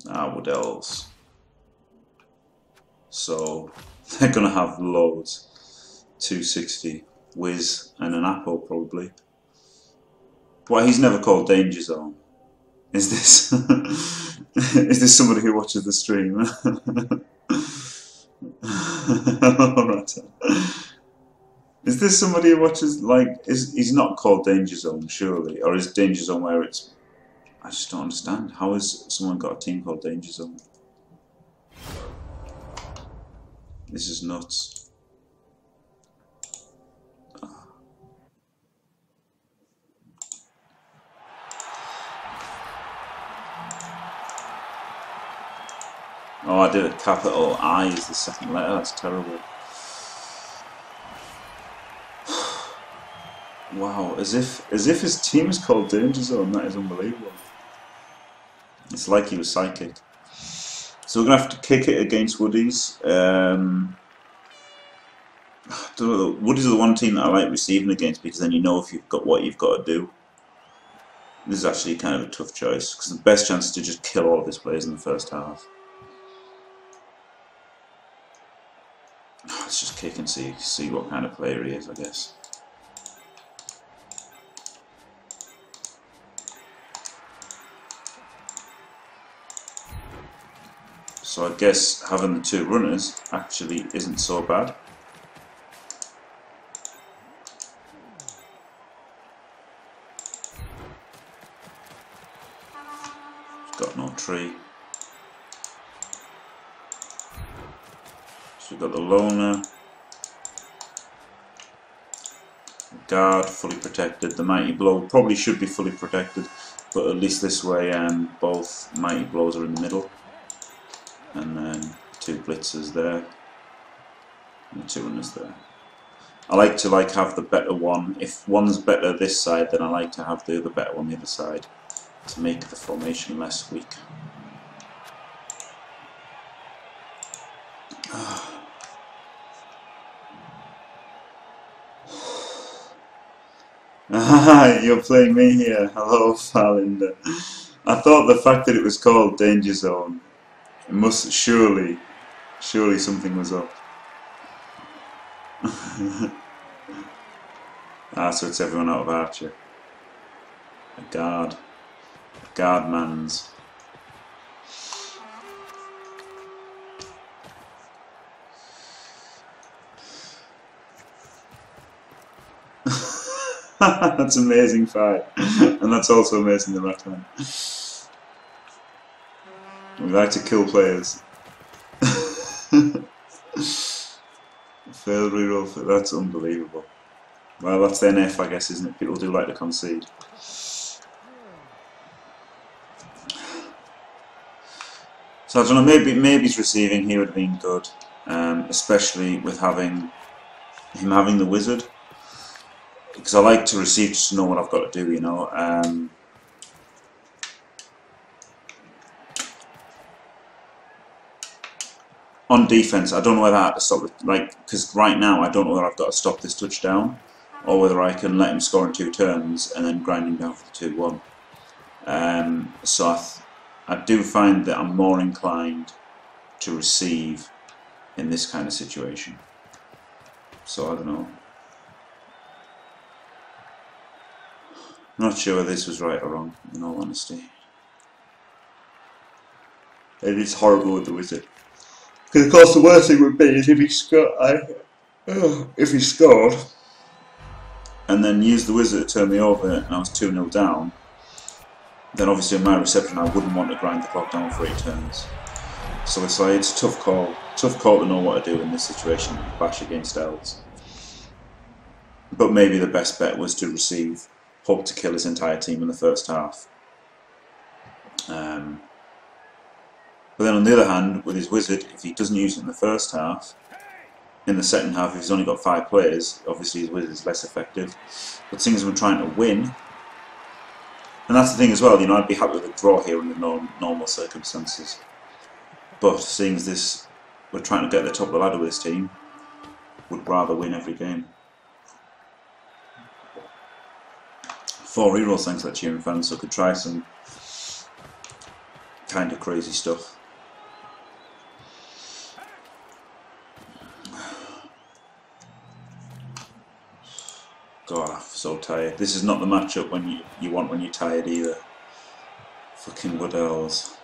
Wood Elves. So they're going to have loads. 260, Wiz, and an apple probably. Why he's never called Danger Zone? Is this is this somebody who watches the stream? Alright. Is this somebody who watches, like, he's not called Danger Zone, surely? Or is Danger Zone where it's... I just don't understand. How has someone got a team called Danger Zone? This is nuts. Oh, I did a capital I as the second letter. That's terrible. Wow, as if his team is called Danger Zone. That is unbelievable. It's like he was psychic. So we're gonna have to kick it against Woodies. I don't know. Woodies are the one team that I like receiving against because then you know if you've got what you've got to do. This is actually kind of a tough choice because the best chance is to just kill all of his players in the first half. Let's just kick and see what kind of player he is, I guess. So I guess having the two runners actually isn't so bad. Got no tree. So we've got the loner. Guard fully protected. The mighty blow probably should be fully protected, but at least this way both mighty blows are in the middle. And then two blitzers there. And two runners there. I like to have the better one. If one's better this side, then I like to have the other better one the other side to make the formation less weak. You're playing me here. Hello, Farlinder. I thought the fact that it was called Danger Zone, it must surely something was up. So it's everyone out of Archer. A guard. Guardmans. That's amazing fight. And that's also amazing the right time. We like to kill players. Failed reroll, that's unbelievable. Well, that's the NF, I guess, isn't it? People do like to concede. So I don't know, maybe his receiving here would have been good, especially with him having the wizard. Because I like to receive just to know what I've got to do, you know. On defense, I don't know whether I have to stop it, because right now I don't know whether I've got to stop this touchdown or whether I can let him score in 2 turns and then grind him down for the 2-1. So I do find that I'm more inclined to receive in this kind of situation. So I don't know. I'm not sure whether this was right or wrong, in all honesty. It is horrible with the wizard. Because of course the worst thing would be is if he scored and then used the wizard to turn me over and I was 2-0 down, then obviously in my reception I wouldn't want to grind the clock down for 8 turns. So it's a tough call. Tough call to know what to do in this situation, bash against elves. But maybe the best bet was to receive, hope to kill his entire team in the first half. But then on the other hand, with his wizard, if he doesn't use it in the first half, in the second half, if he's only got 5 players, obviously his wizard is less effective. But seeing as we're trying to win, and that's the thing as well, you know, I'd be happy with a draw here under normal circumstances. But seeing as this, we're trying to get the top of the ladder with this team, would rather win every game. 4 rerolls, thanks for that, cheering fans, so I could try some kind of crazy stuff. God, I'm so tired. This is not the matchup when you want when you're tired either. Fucking Woodies.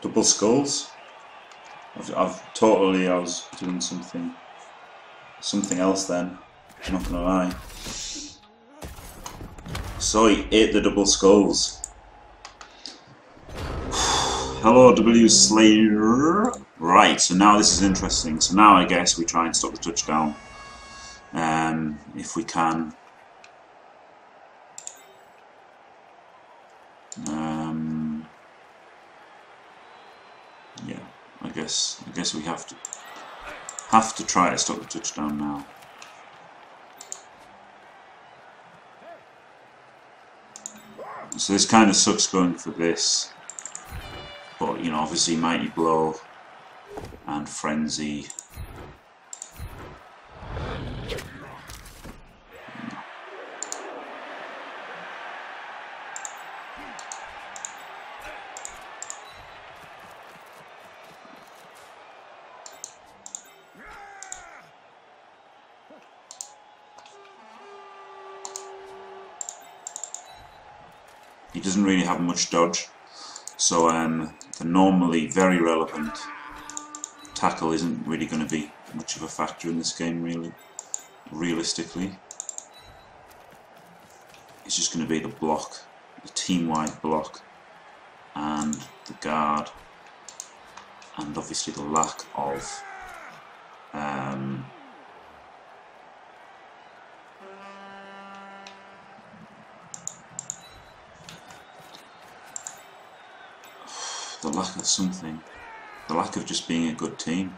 Double skulls. I was doing something else then. I'm not gonna lie. So he ate the double skulls. Hello, W Slayer. Right, so now this is interesting. So now I guess we try and stop the touchdown, if we can. Yeah, I guess we have to try to stop the touchdown now. So this kind of sucks going for this, but you know, obviously Mighty Blow and Frenzy. He doesn't really have much dodge, so the normally very relevant tackle isn't really going to be much of a factor in this game, really. Realistically, it's just going to be the block, the team-wide block, and the guard, and obviously the lack of something. The lack of just being a good team.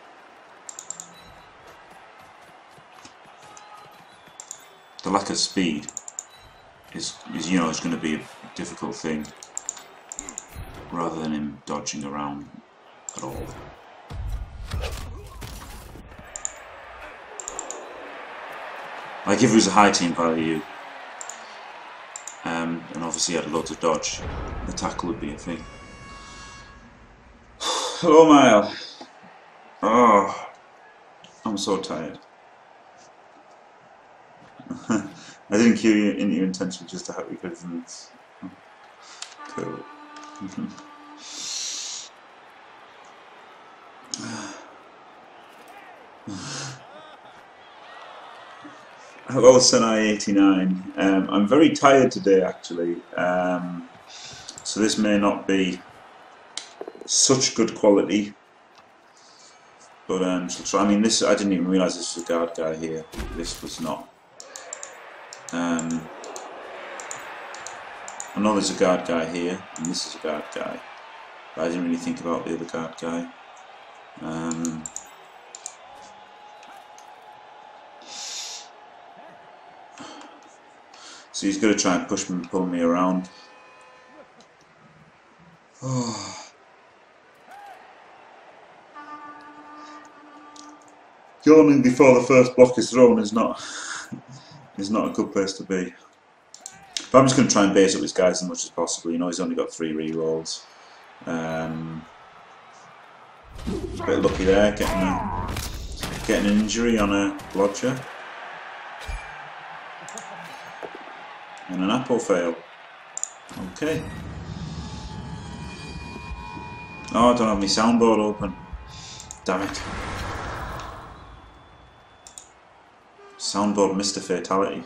The lack of speed is you know, is going to be a difficult thing, rather than him dodging around at all. Like if it was a high team value, and obviously had loads of dodge, the tackle would be a thing. Hello, Mile. Oh, I'm so tired. I didn't cue you in your intention just to have you guys. Cool. Hello, Senai89. I'm very tired today, actually. So this may not be such good quality, but so I mean, this, I didn't even realise this was a guard guy here. This was not. I know there's a guard guy here, and this is a guard guy, but I didn't really think about the other guard guy. So he's going to try and push me and pull me around. Oh. Yawning before the first block is thrown is not a good place to be. But I'm just going to try and base up his guys as much as possible. You know, he's only got 3 rerolls. A bit lucky there, getting an injury on a blodger. And an apple fail. Okay. Oh, I don't have my soundboard open. Damn it. Soundboard missed a fatality.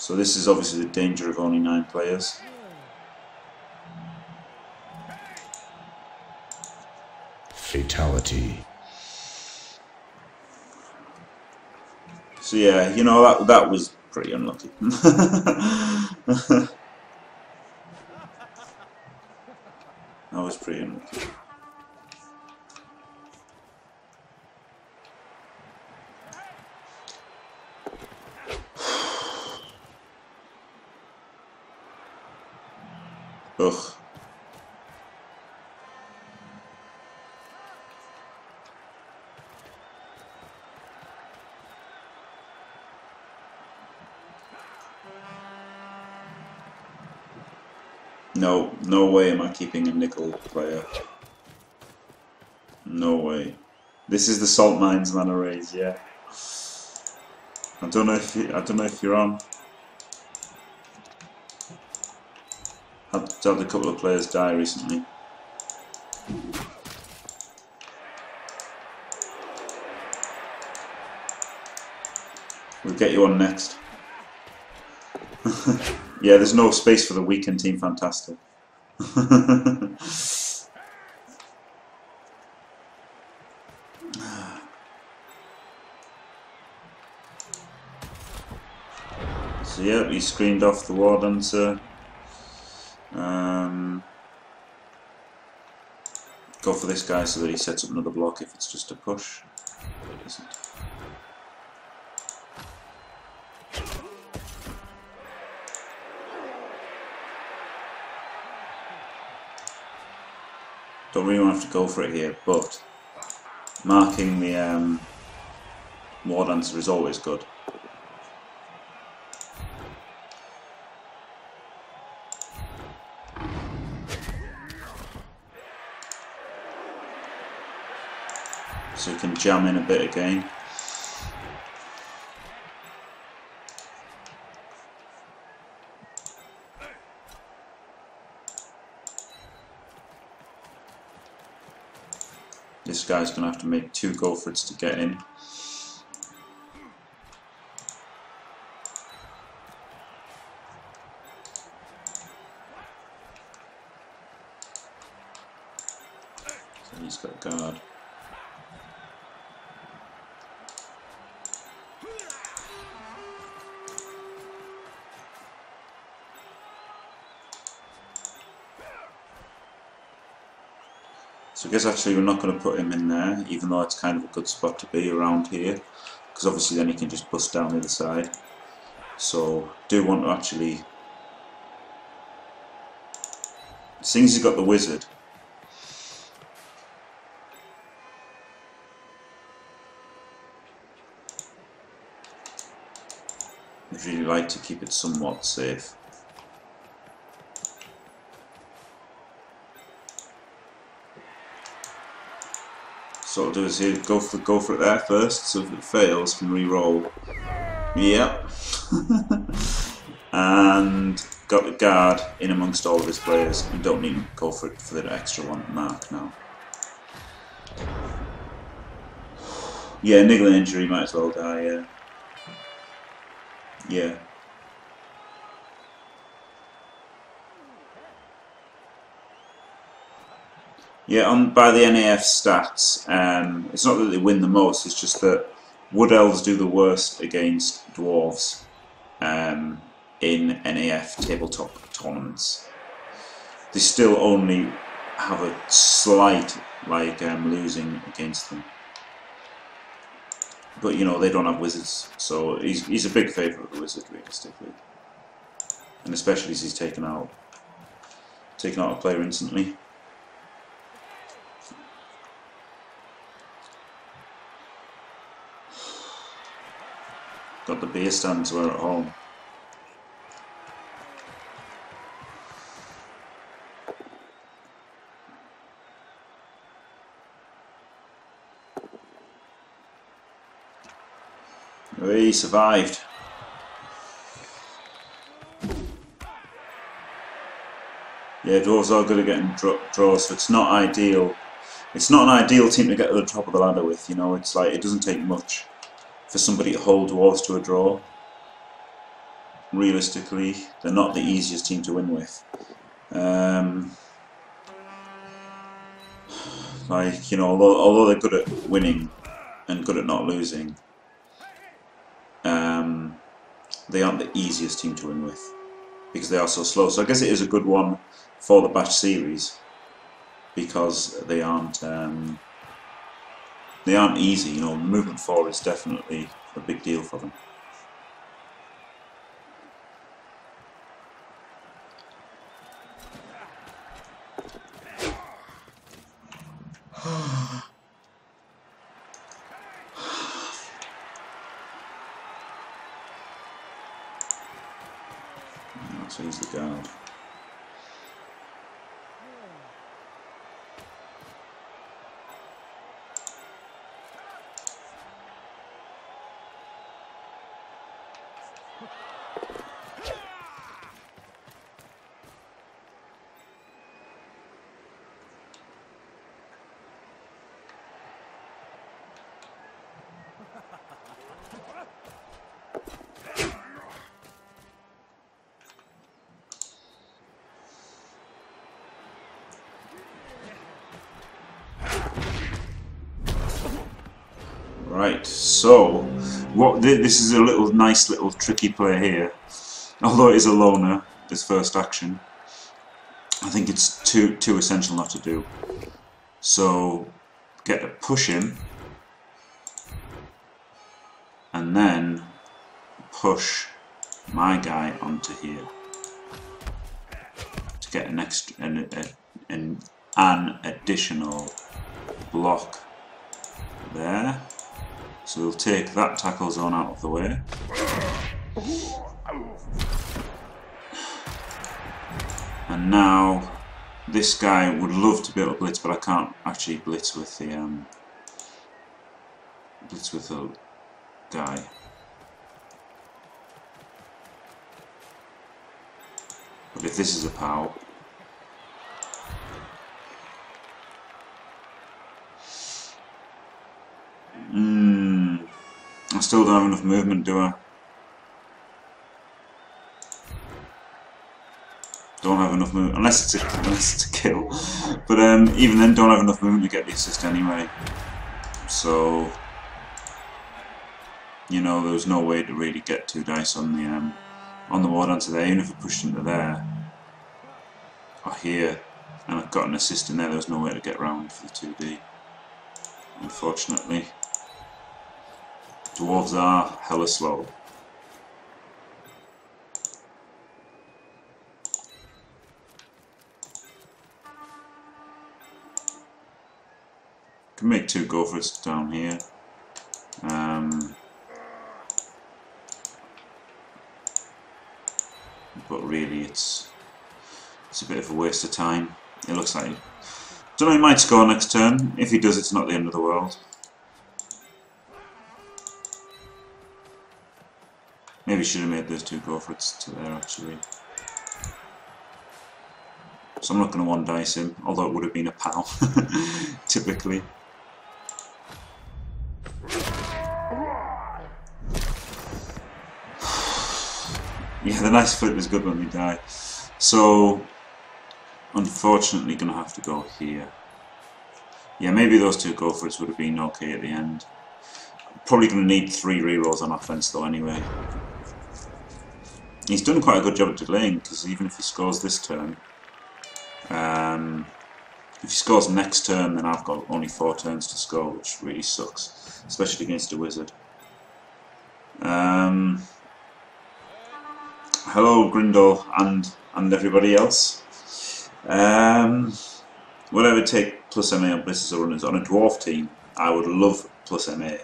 So this is obviously the danger of only 9 players. Fatality. So yeah, you know, that was pretty unlucky. That was pretty unlucky. Ugh. No way am I keeping a nickel player. No way. This is the salt mines mana raise, yeah. I don't know if you're on. Had a couple of players die recently. We'll get you on next. Yeah, there's no space for the weekend team. Fantastic. So yeah, he screened off the Wardens. Go for this guy so that he sets up another block if it's just a push. But it isn't. Don't really want to have to go for it here, but marking the War Dancer is always good. So you can jam in a bit again. This guy's going to have to make 2 Gophers to get in. So he's got a guard. So I guess actually we're not going to put him in there, even though it's kind of a good spot to be around here, because obviously then he can just bust down the other side. So do want to actually, seeing as he's got the wizard, I'd really like to keep it somewhat safe. So what I'll do is here, go for it there first, so if it fails, can re-roll. Yep. And got the guard in amongst all of his players, and don't need to go for it for the extra one mark now. Yeah, niggling injury, might as well die, yeah. Yeah. Yeah, by the NAF stats, it's not that they win the most, it's just that Wood Elves do the worst against Dwarves in NAF tabletop tournaments. They still only have a slight, losing against them. But, you know, they don't have wizards, so he's a big favourite of the wizard, realistically. And especially as he's taken out a player instantly. Got the beer stands were at home. He survived. Yeah, Dwarves are good at getting draws, so it's not ideal. It's not an ideal team to get to the top of the ladder with, you know. It's like it doesn't take much for somebody to hold Dwarves to a draw. realistically, they're not the easiest team to win with. Like, you know, although they're good at winning and good at not losing, they aren't the easiest team to win with because they are so slow. So I guess it is a good one for the batch series because they aren't easy. You know, movement 4 is definitely a big deal for them. So he's the guard. Right, so this is a nice little tricky play here. Although it is a loner, this first action, I think it's too essential not to do. So get to push him, and then push my guy onto here to get an additional block there. So we'll take that tackle zone out of the way. And now this guy would love to be able to blitz, but I can't actually blitz with the guy. But if this is a POW, I still don't have enough movement, do I? Don't have enough movement, unless it's a kill. But even then, don't have enough movement to get the assist anyway. So, you know, there was no way to really get 2 dice on the ward onto there. Even if I pushed him to there or here, and I got an assist in there, there was no way to get round for the 2D. Unfortunately. Dwarves are hella slow. Can make 2 go for it down here. But really it's a bit of a waste of time. It looks like, don't know, he might score next turn. If he does, it's not the end of the world. Maybe should have made those 2 go for it to there actually. So I'm not going to 1 dice him, although it would have been a POW, typically. Yeah, the nice flip is good when we die. So, unfortunately, going to have to go here. Yeah, maybe those 2 go for it would have been okay at the end. Probably going to need 3 rerolls on offense though anyway. He's done quite a good job at delaying, because even if he scores this turn, if he scores next turn, then I've got only 4 turns to score, which really sucks, especially against a wizard. Hello Grindel and everybody else. Would I take plus MA on blitzers or runners? On a dwarf team, I would love plus MA.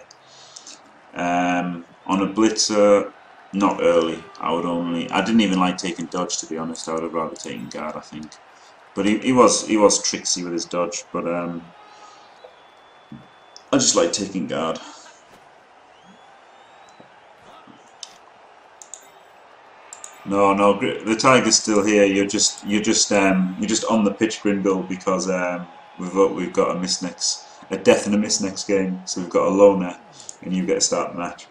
On a blitzer, not early. I didn't even like taking dodge, to be honest. I would have rather taken guard, I think. But he was tricksy with his dodge. But I just like taking guard. No, the tiger's still here. You're just on the pitch, Grindel, because we've got a death and a miss next game. So we've got a loner, and you get to start the match.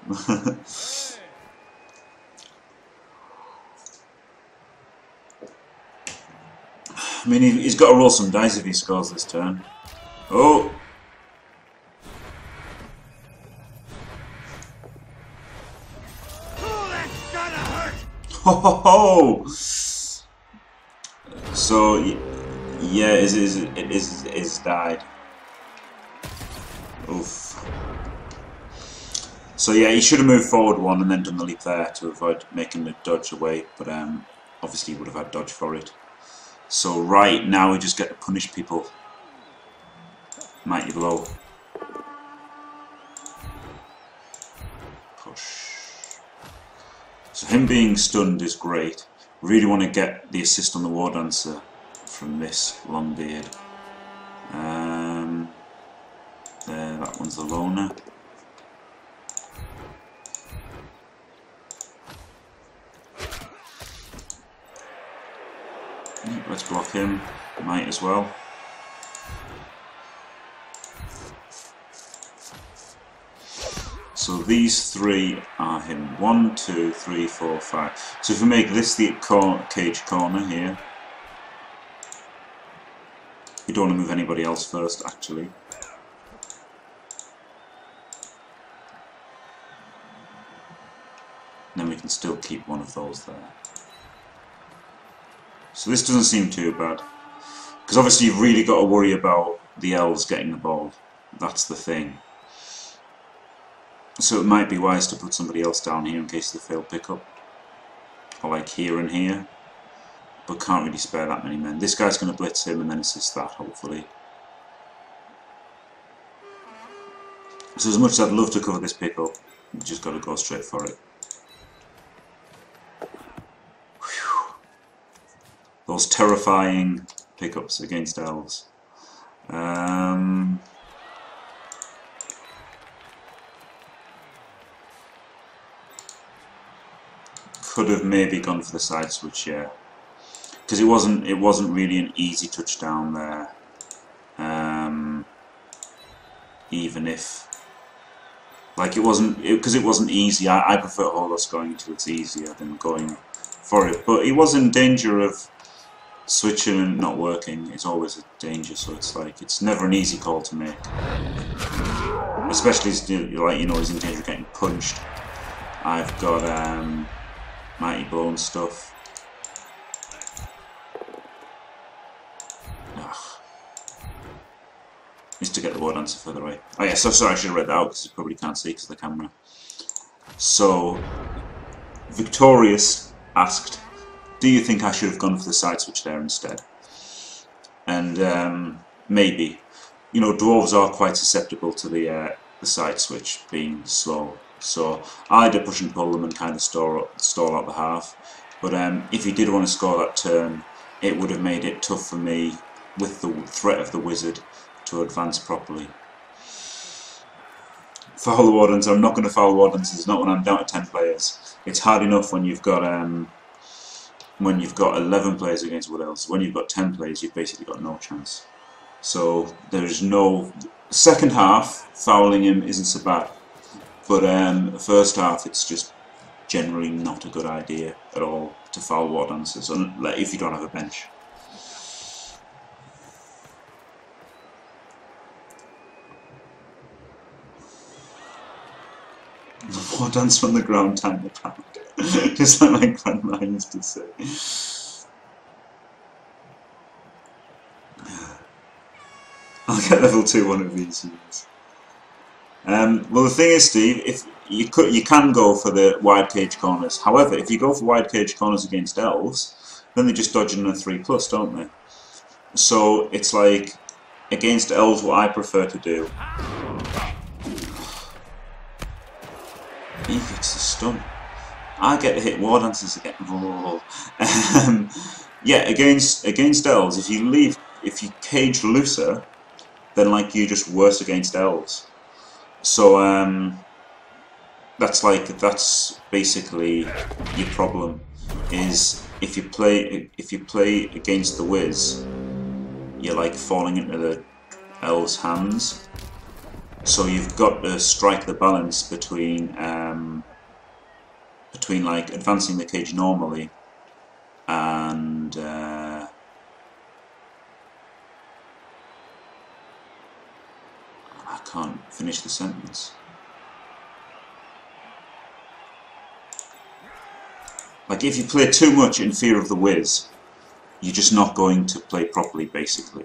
I mean, he's got to roll some dice if he scores this turn. Oh! Ho ho ho! So, yeah, it is died. Oof. So yeah, he should have moved forward one and then done the leap there to avoid making the dodge away, but obviously he would have had dodge for it. So right, now we just get to punish people. Mighty blow. Push. So him being stunned is great. Really want to get the assist on the War Dancer from this long beard. There, that one's the loner. Let's block him. Might as well. So these three are him. 1, 2, 3, 4, 5. So if we make this the cage corner here, you don't want to move anybody else first, actually. And then we can still keep one of those there. So this doesn't seem too bad. Because obviously you've really got to worry about the elves getting the ball. That's the thing. So it might be wise to put somebody else down here in case they fail pickup. Or like here and here. But can't really spare that many men. This guy's going to blitz him and then assist that, hopefully. So as much as I'd love to cover this pickup, you've just got to go straight for it. Whew. Those terrifying pickups against elves. Could have maybe gone for the side switch, yeah, because it wasn't really an easy touchdown there. Even if, like, it wasn't easy. I prefer Holos going until it's easier than going for it. But he was in danger of switching and not working. It's always a danger, so it's like it's never an easy call to make. Especially like, you know, he's in danger of getting punched. I've got Mighty Blow and stuff. Ugh. Needs to get the War Dancer further away. Oh yeah, so sorry, I should have read that out because you probably can't see because of the camera. So, Victorious asked, do you think I should have gone for the side switch there instead? And maybe. You know, Dwarves are quite susceptible to the side switch being slow. So I'd push and pull them and kind of stall out the half. But if he did want to score that turn, it would have made it tough for me with the threat of the wizard to advance properly. Foul the War Dancer. I'm not going to foul the War Dancers. Not when I'm down to 10 players. It's hard enough when you've got 11 players against Wood Elves. When you've got 10 players, you've basically got no chance. So there's no second half. Fouling him isn't so bad. But the first half, it's just generally not a good idea at all to foul War Dancers, if you don't have a bench. The War Dancer on the ground, time the pound. Just like my grandma used to say. I'll get level 2 one of these years. Well, the thing is, Steve, if you can go for the wide cage corners. However, if you go for wide cage corners against elves, then they just dodge in a 3+, don't they? So it's like against elves, what I prefer to do. He gets the stun. I get to hit War Dancers again. Yeah, against elves, if you cage looser, then like you're just worse against elves. So that's basically your problem. Is if you play against the Wiz, you're like falling into the elves' hands. So you've got to strike the balance between like advancing the cage normally and can't finish the sentence. Like, if you play too much in fear of the whiz, you're just not going to play properly, basically.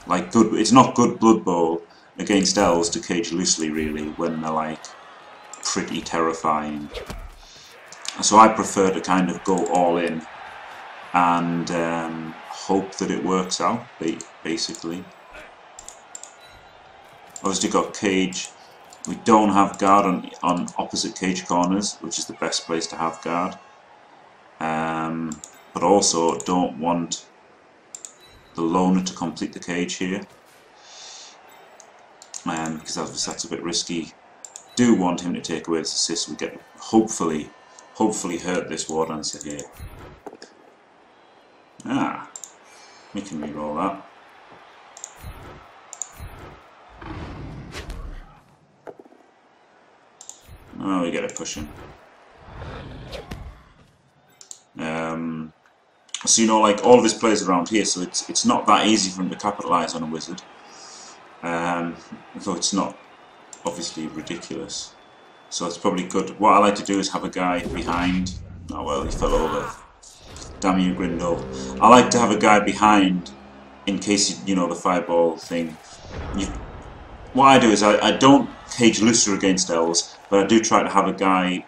Like, it's not good Blood Bowl against elves to cage loosely, really, when they're, like, pretty terrifying. So I prefer to kind of go all in and hope that it works out, basically. Obviously got cage. We don't have guard on opposite cage corners, which is the best place to have guard. But also don't want the loner to complete the cage here, because that's a bit risky. Do want him to take away this assist. We get hopefully hurt this War Dancer here. Ah, we can reroll that. Oh, we get it pushing. So, you know, like, all of his players around here, so it's not that easy for him to capitalise on a wizard. Though it's not obviously ridiculous. So it's probably good. What I like to do is have a guy behind. Oh well, he fell over. Damn you, Grindel. I like to have a guy behind in case, you know, the fireball thing. What I do is I don't cage looser against elves, but I do try to have a guy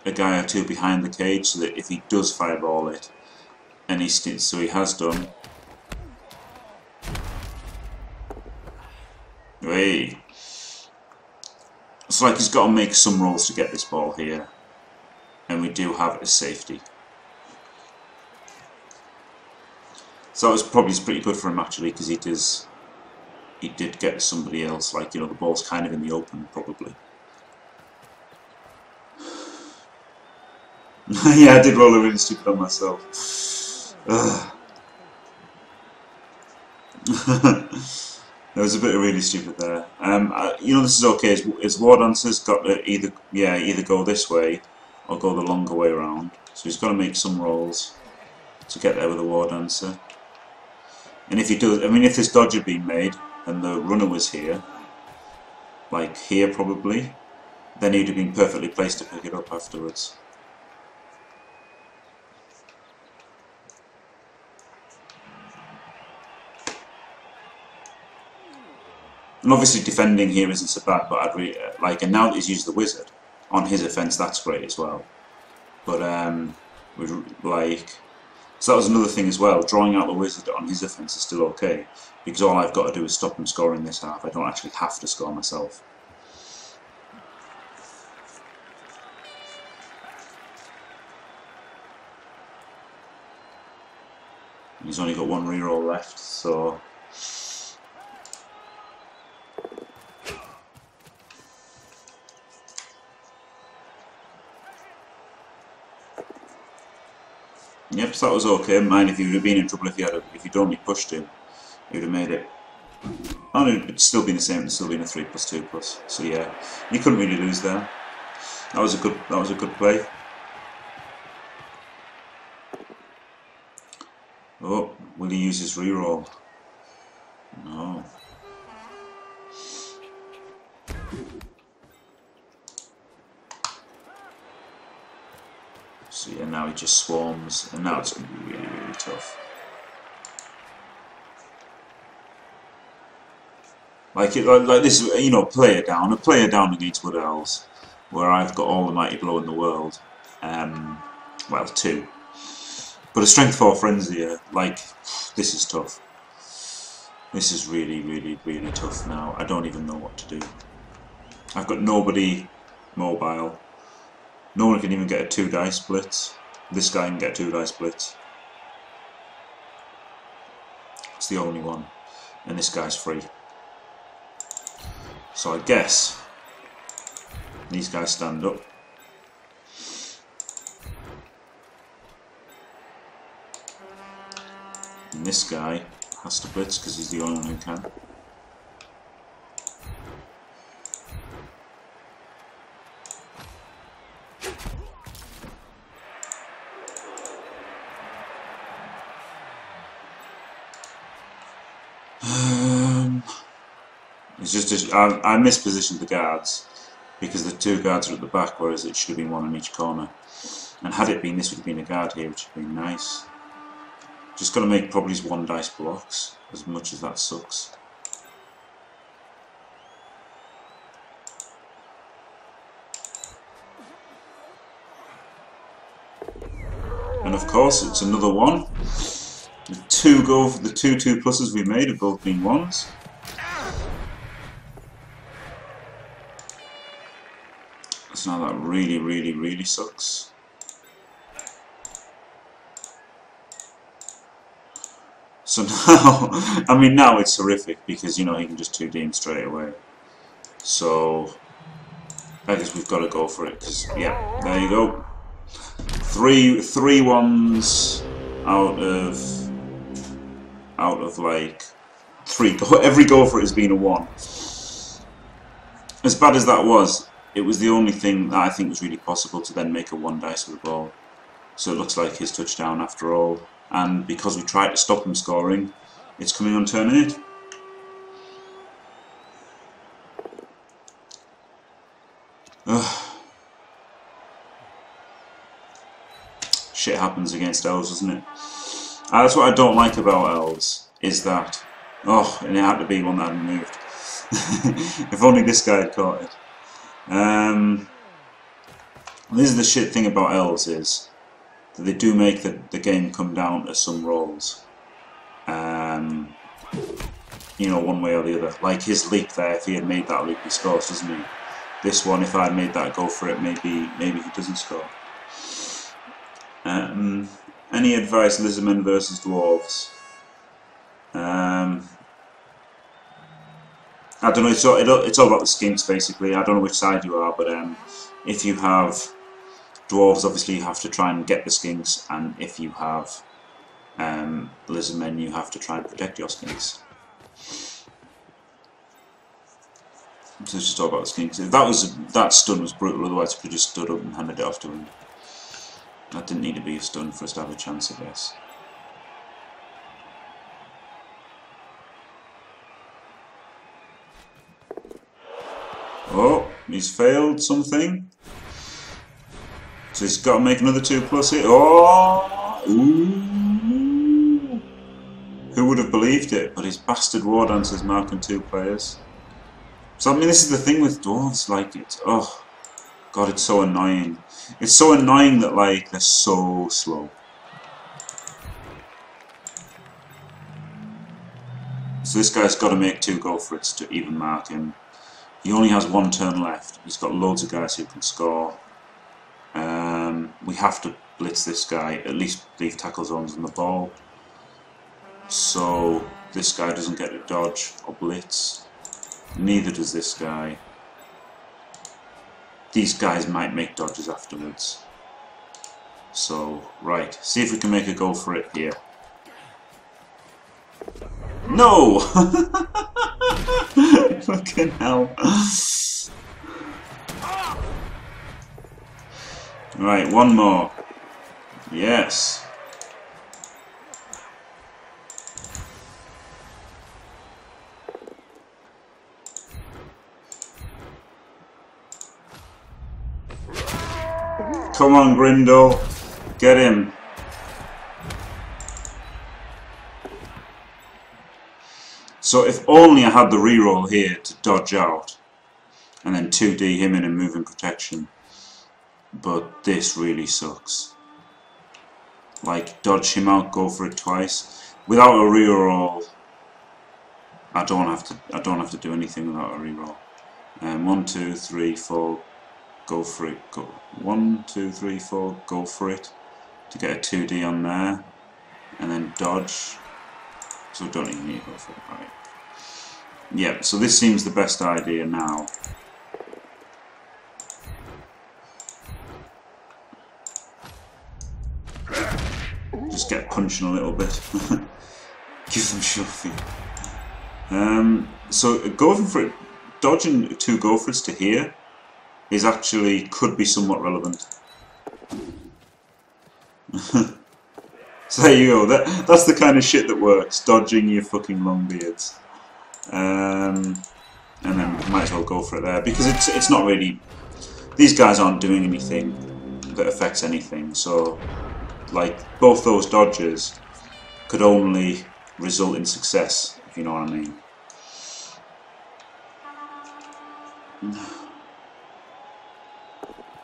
or two behind the cage so that if he does fireball it, and so he has done. Hey. It's like he's got to make some rolls to get this ball here, and we do have a safety. So that was probably pretty good for him actually, because he did get somebody else. Like, you know, the ball's kind of in the open probably. Yeah, I did roll a really stupid on myself. There was a bit of really stupid there. You know, this is okay. His War Dancer's got to either go this way or go the longer way around. So he's got to make some rolls to get there with the War Dancer. And if he does, I mean, if this dodge had been made and the runner was here, like here probably, then he'd have been perfectly placed to pick it up afterwards. And obviously defending here isn't so bad, but I'd really like. And now that he's used the wizard on his offense, that's great as well. But so that was another thing as well. Drawing out the wizard on his offense is still okay, because all I've got to do is stop him scoring this half. I don't actually have to score myself. He's only got one reroll left, so. Yep, so that was okay. Mind if he would have been in trouble if you'd only pushed him, he would have made it. Oh, it'd still been the same. It'd still been a 3+2+. So yeah, you couldn't really lose there. That was a good play. Oh, will he use his reroll? No. So yeah, now he just swarms, and now it's going to be really, really tough. Like this, you know, player down against Wood Elves, where I've got all the Mighty Blow in the world. Well, 2. But a Strength 4 Frenzy, like, this is tough. This is really, really, really tough now. I don't even know what to do. I've got nobody mobile. No one can even get a 2-dice splits. This guy can get 2-dice splits. It's the only one. And this guy's free. So I guess these guys stand up. And this guy has to blitz because he's the only one who can. I mispositioned the guards because the two guards are at the back, whereas it should have been one in each corner. And had it been, this would have been a guard here, which would have been nice. Just got to make probably 1 dice blocks, as much as that sucks. And of course, it's another 1. The 2 pluses we made have both been 1s. So now that really sucks. So now, I mean, now it's horrific because, you know, he can just 2D him straight away. So I guess we've got to go for it because, yeah, there you go. Three 1s out of like 3. Every go for it has been a 1. As bad as that was, it was the only thing that I think was really possible to then make a 1 dice with the ball. So it looks like his touchdown after all. And because we tried to stop him scoring, it's coming on turn 8. Shit happens against elves, doesn't it? That's what I don't like about elves, is that... Oh, and it had to be one that hadn't moved. If only this guy had caught it. This is the shit thing about elves, is that they do make the game come down to some rolls. You know, one way or the other. Like his leap there, if he had made that leap, he scores, doesn't he? This one, if I had made that go for it, maybe he doesn't score. Any advice, Lizardmen versus Dwarves? I don't know, it's all about the skinks basically. I don't know which side you are, but if you have Dwarves, obviously you have to try and get the skinks, and if you have Lizardmen, you have to try and protect your skinks. So it's just all about the skinks. If that stun was brutal, otherwise I could have just stood up and handed it off to him. That didn't need to be a stun for us to have a chance, I guess. Oh, he's failed something. So he's got to make another 2 plus it. Oh! Ooh! Who would have believed it? But his bastard war dancer's marking 2 players. So I mean, this is the thing with dwarves. Like, it's God, it's so annoying. It's so annoying that like they're so slow. So this guy's got to make 2 go for it to even mark him. He only has 1 turn left. He's got loads of guys who can score. We have to blitz this guy, at least leave tackle zones on the ball, so this guy doesn't get a dodge or blitz. Neither does this guy. These guys might make dodges afterwards. So, right, see if we can make a go for it here. No! Fucking hell. Right, 1 more. Yes. Come on, Grindel. Get him. So if only I had the reroll here to dodge out and then 2D him in and move in protection. But this really sucks. Like, dodge him out, go for it twice. Without a reroll, I don't have to do anything without a reroll. 1, 2, 3, 4, go for it. Go 1, 2, 3, 4, go for it to get a 2D on there, and then dodge. So we don't even need to go for it. Right. Yeah. So this seems the best idea now. Just get punching a little bit. Give them shuffy. So going for it, dodging 2 go for it's to here is actually could be somewhat relevant. So there you go. That's the kind of shit that works. Dodging your fucking long beards. and then we might as well go for it there, because it's not really, these guys aren't doing anything that affects anything, so like both those dodges could only result in success, if you know what I mean.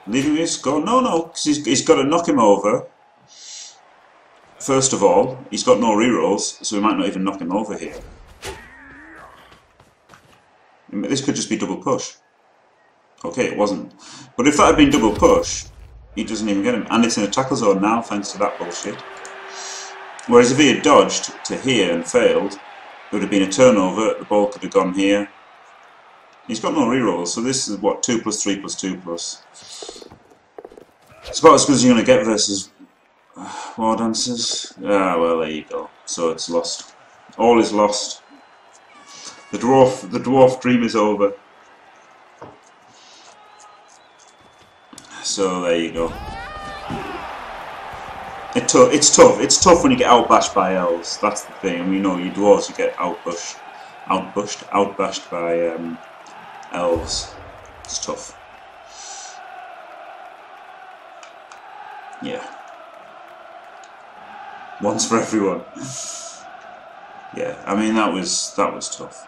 Leaving this go? No, because he's got to knock him over. First of all, he's got no rerolls, so we might not even knock him over here. This could just be double push. Okay, it wasn't. But if that had been double push, he doesn't even get him. And it's in a tackle zone now, thanks to that bullshit. Whereas if he had dodged to here and failed, it would have been a turnover, the ball could have gone here. He's got no rerolls, so this is what, 2 plus 3 plus 2 plus. It's about as good as you're going to get versus War Dancers. Ah, well, there you go. So it's lost. All is lost. The dwarf dream is over. So there you go. It's tough. It's tough when you get outbashed by elves. That's the thing. And you know, you dwarves, you get outbashed by elves. It's tough. Yeah. Once for everyone. Yeah, I mean that was tough.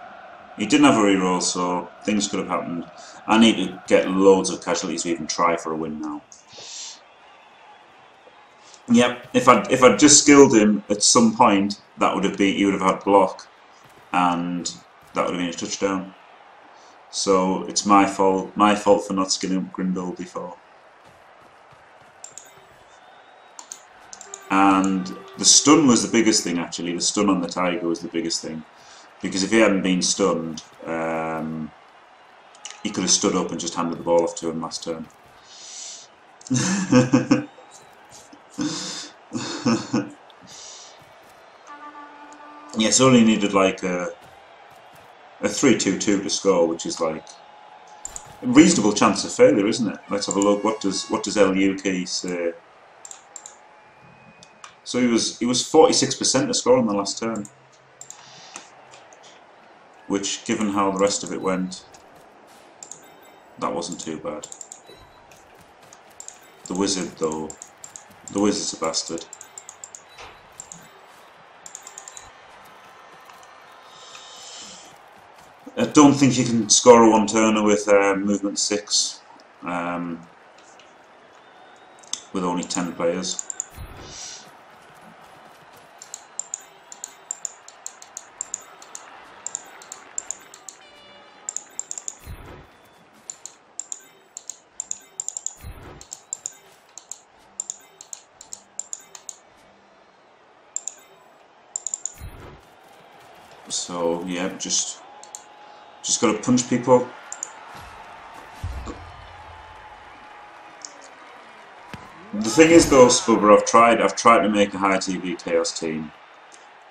He didn't have a reroll, so things could have happened. I need to get loads of casualties to even try for a win now. Yep, if I'd just skilled him at some point, that would have been, he would have had block, and that would have been a touchdown. So it's my fault for not skilling Grindle before. And the stun was the biggest thing, actually. The stun on the Tiger was the biggest thing. Because if he hadn't been stunned, he could have stood up and just handed the ball off to him last turn. Yes, only needed like a 3-2-2 to score, which is like a reasonable chance of failure, isn't it? Let's have a look. What does LUK say? So he was 46% to score on the last turn, which, given how the rest of it went, that wasn't too bad. The wizard, though, the wizard's a bastard. I don't think you can score a one-turner with movement 6 with only 10 players. So yeah, just got to punch people. The thing is, though, Spubber, I've tried to make a high TV Chaos team,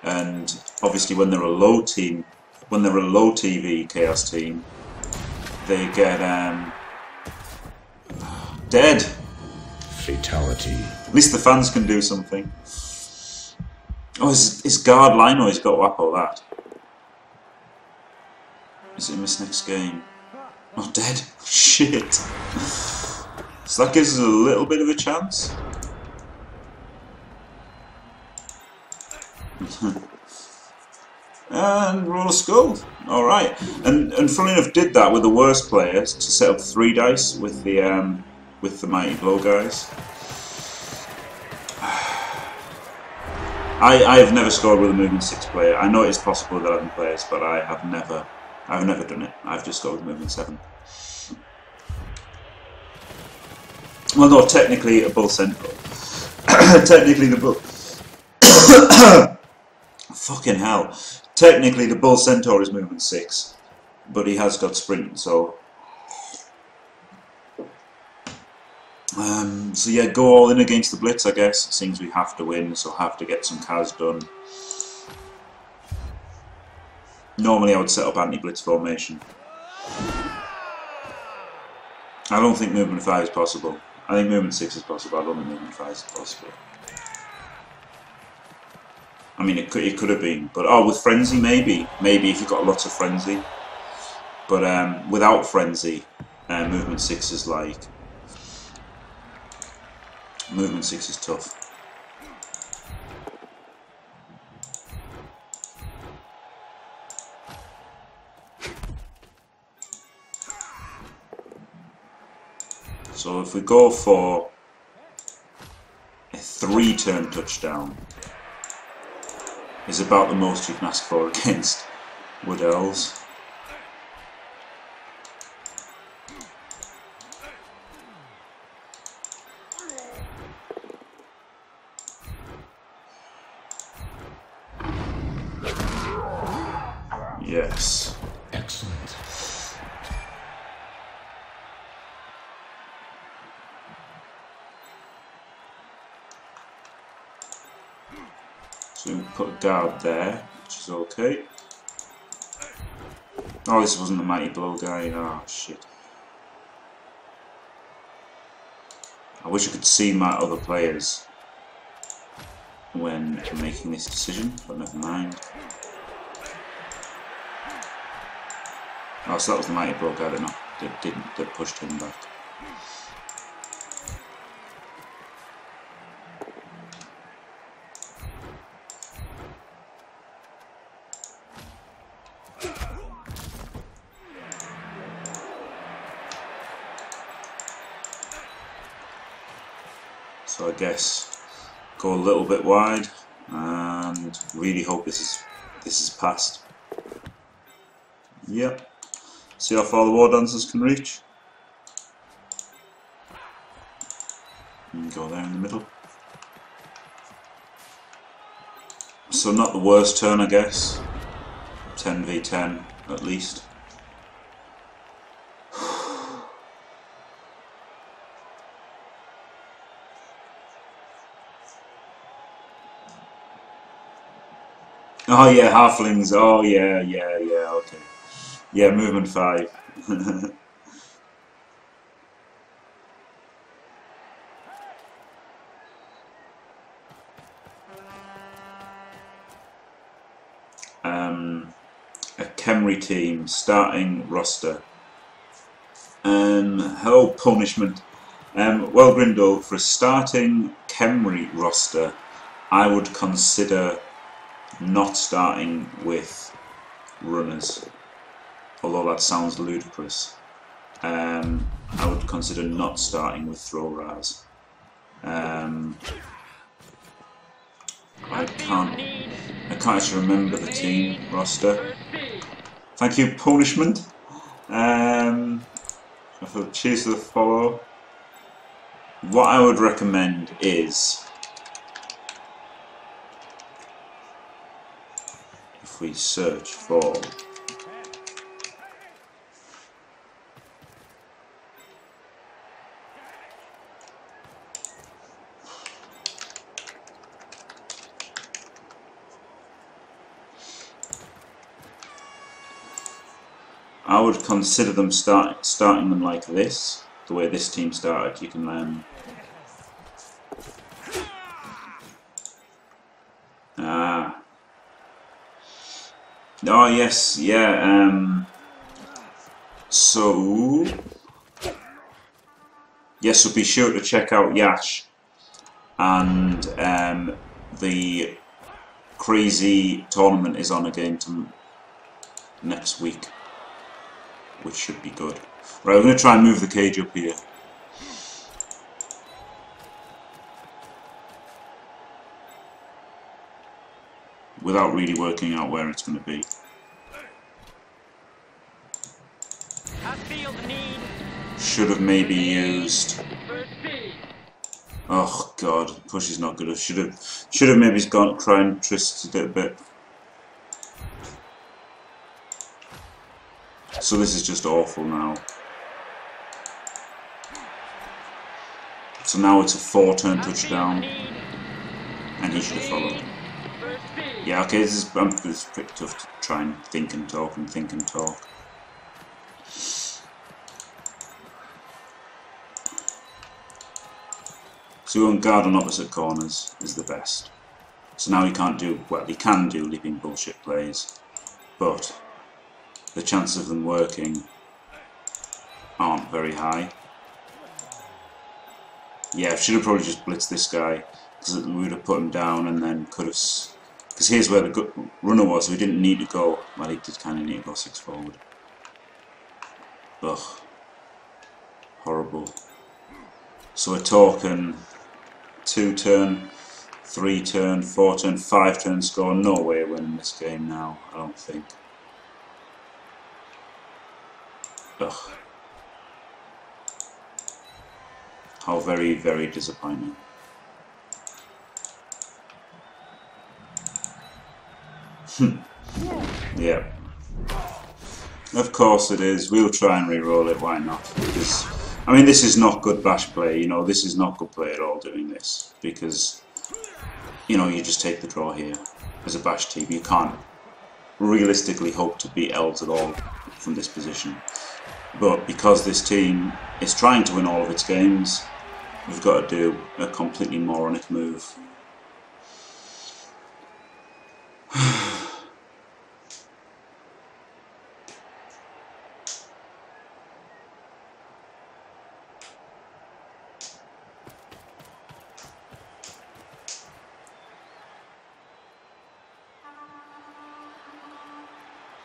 and obviously when they're a low TV Chaos team, they get dead. Fatality. At least the fans can do something. Oh, his guard Lino, he's got to whap all that. Is it in this next game? Oh, dead. Shit. So that gives us a little bit of a chance. And roll a skull. Alright. And funnily enough, did that with the worst players to set up 3 dice with the Mighty Blow guys. I have never scored with a movement 6 player. I know it is possible with 11 players, but I've never done it. I've just scored with movement 7. Well, no, technically a Bull Centaur. Technically the Bull... Fucking hell. Technically the Bull Centaur is movement 6, but he has got sprint, so... So yeah, go all in against the Blitz, I guess. It seems we have to win, so have to get some Kaz done. Normally I would set up anti-Blitz formation. I don't think movement 5 is possible. I think movement 6 is possible. I don't think movement 5 is possible. I mean, it could have been, but oh, with Frenzy maybe. Maybe if you've got lots of Frenzy. But without frenzy, movement 6 is like movement 6 is tough. So if we go for a 3-turn touchdown, is about the most you can ask for against Wood Elves. Yes. Excellent. So we put a guard there, which is okay. Oh, this wasn't the mighty blow guy. Oh shit. I wish I could see my other players when making this decision, but never mind. Oh, so that was the mighty blow guy that pushed him back. So I guess go a little bit wide and really hope this is passed. Yep. See how far the War Dancers can reach. And go there in the middle. So not the worst turn, I guess. 10v10 at least. Oh yeah, halflings. Oh yeah, okay. Yeah, movement 5. A Khemri team starting roster. Hello punishment. Well, Grindle, for a starting Khemri roster, I would consider not starting with runners, although that sounds ludicrous. I would consider not starting with throw ras. I can't actually remember the team roster. Thank you, punishment. Cheers to the follow. What I would recommend is, if we search for I would consider them starting them like this, the way this team started. You can oh yes, yeah. So yes, so be sure to check out Yash and the crazy tournament is on again next week, which should be good. Right, we're going to try and move the cage up here. Without really working out where it's going to be. Should have maybe used... Oh god, push is not good. Should have maybe gone try and twisted it a bit. So this is just awful now. So now it's a 4-turn touchdown, and he should have followed. Yeah, okay, this is pretty tough to try and think and talk and think and talk. So going guard on opposite corners is the best. So now he can't do, well, he can do leaping bullshit plays, but the chances of them working aren't very high. Yeah, I should have probably just blitzed this guy, because we would have put him down and then could have... Because here's where the runner was, so he didn't need to go... Well, he did kind of need to go 6 forward. Ugh. Horrible. So we're talking 2 turn, 3 turn, 4 turn, 5 turn score. No way we're winning this game now, I don't think. Ugh. How very, very disappointing. Yeah. Of course it is. We'll try and re-roll it, why not? Because, I mean, this is not good bash play, you know, this is not good play at all doing this. Because, you know, you just take the draw here as a bash team. You can't realistically hope to beat elves at all from this position. But because this team is trying to win all of its games, we've got to do a completely moronic move.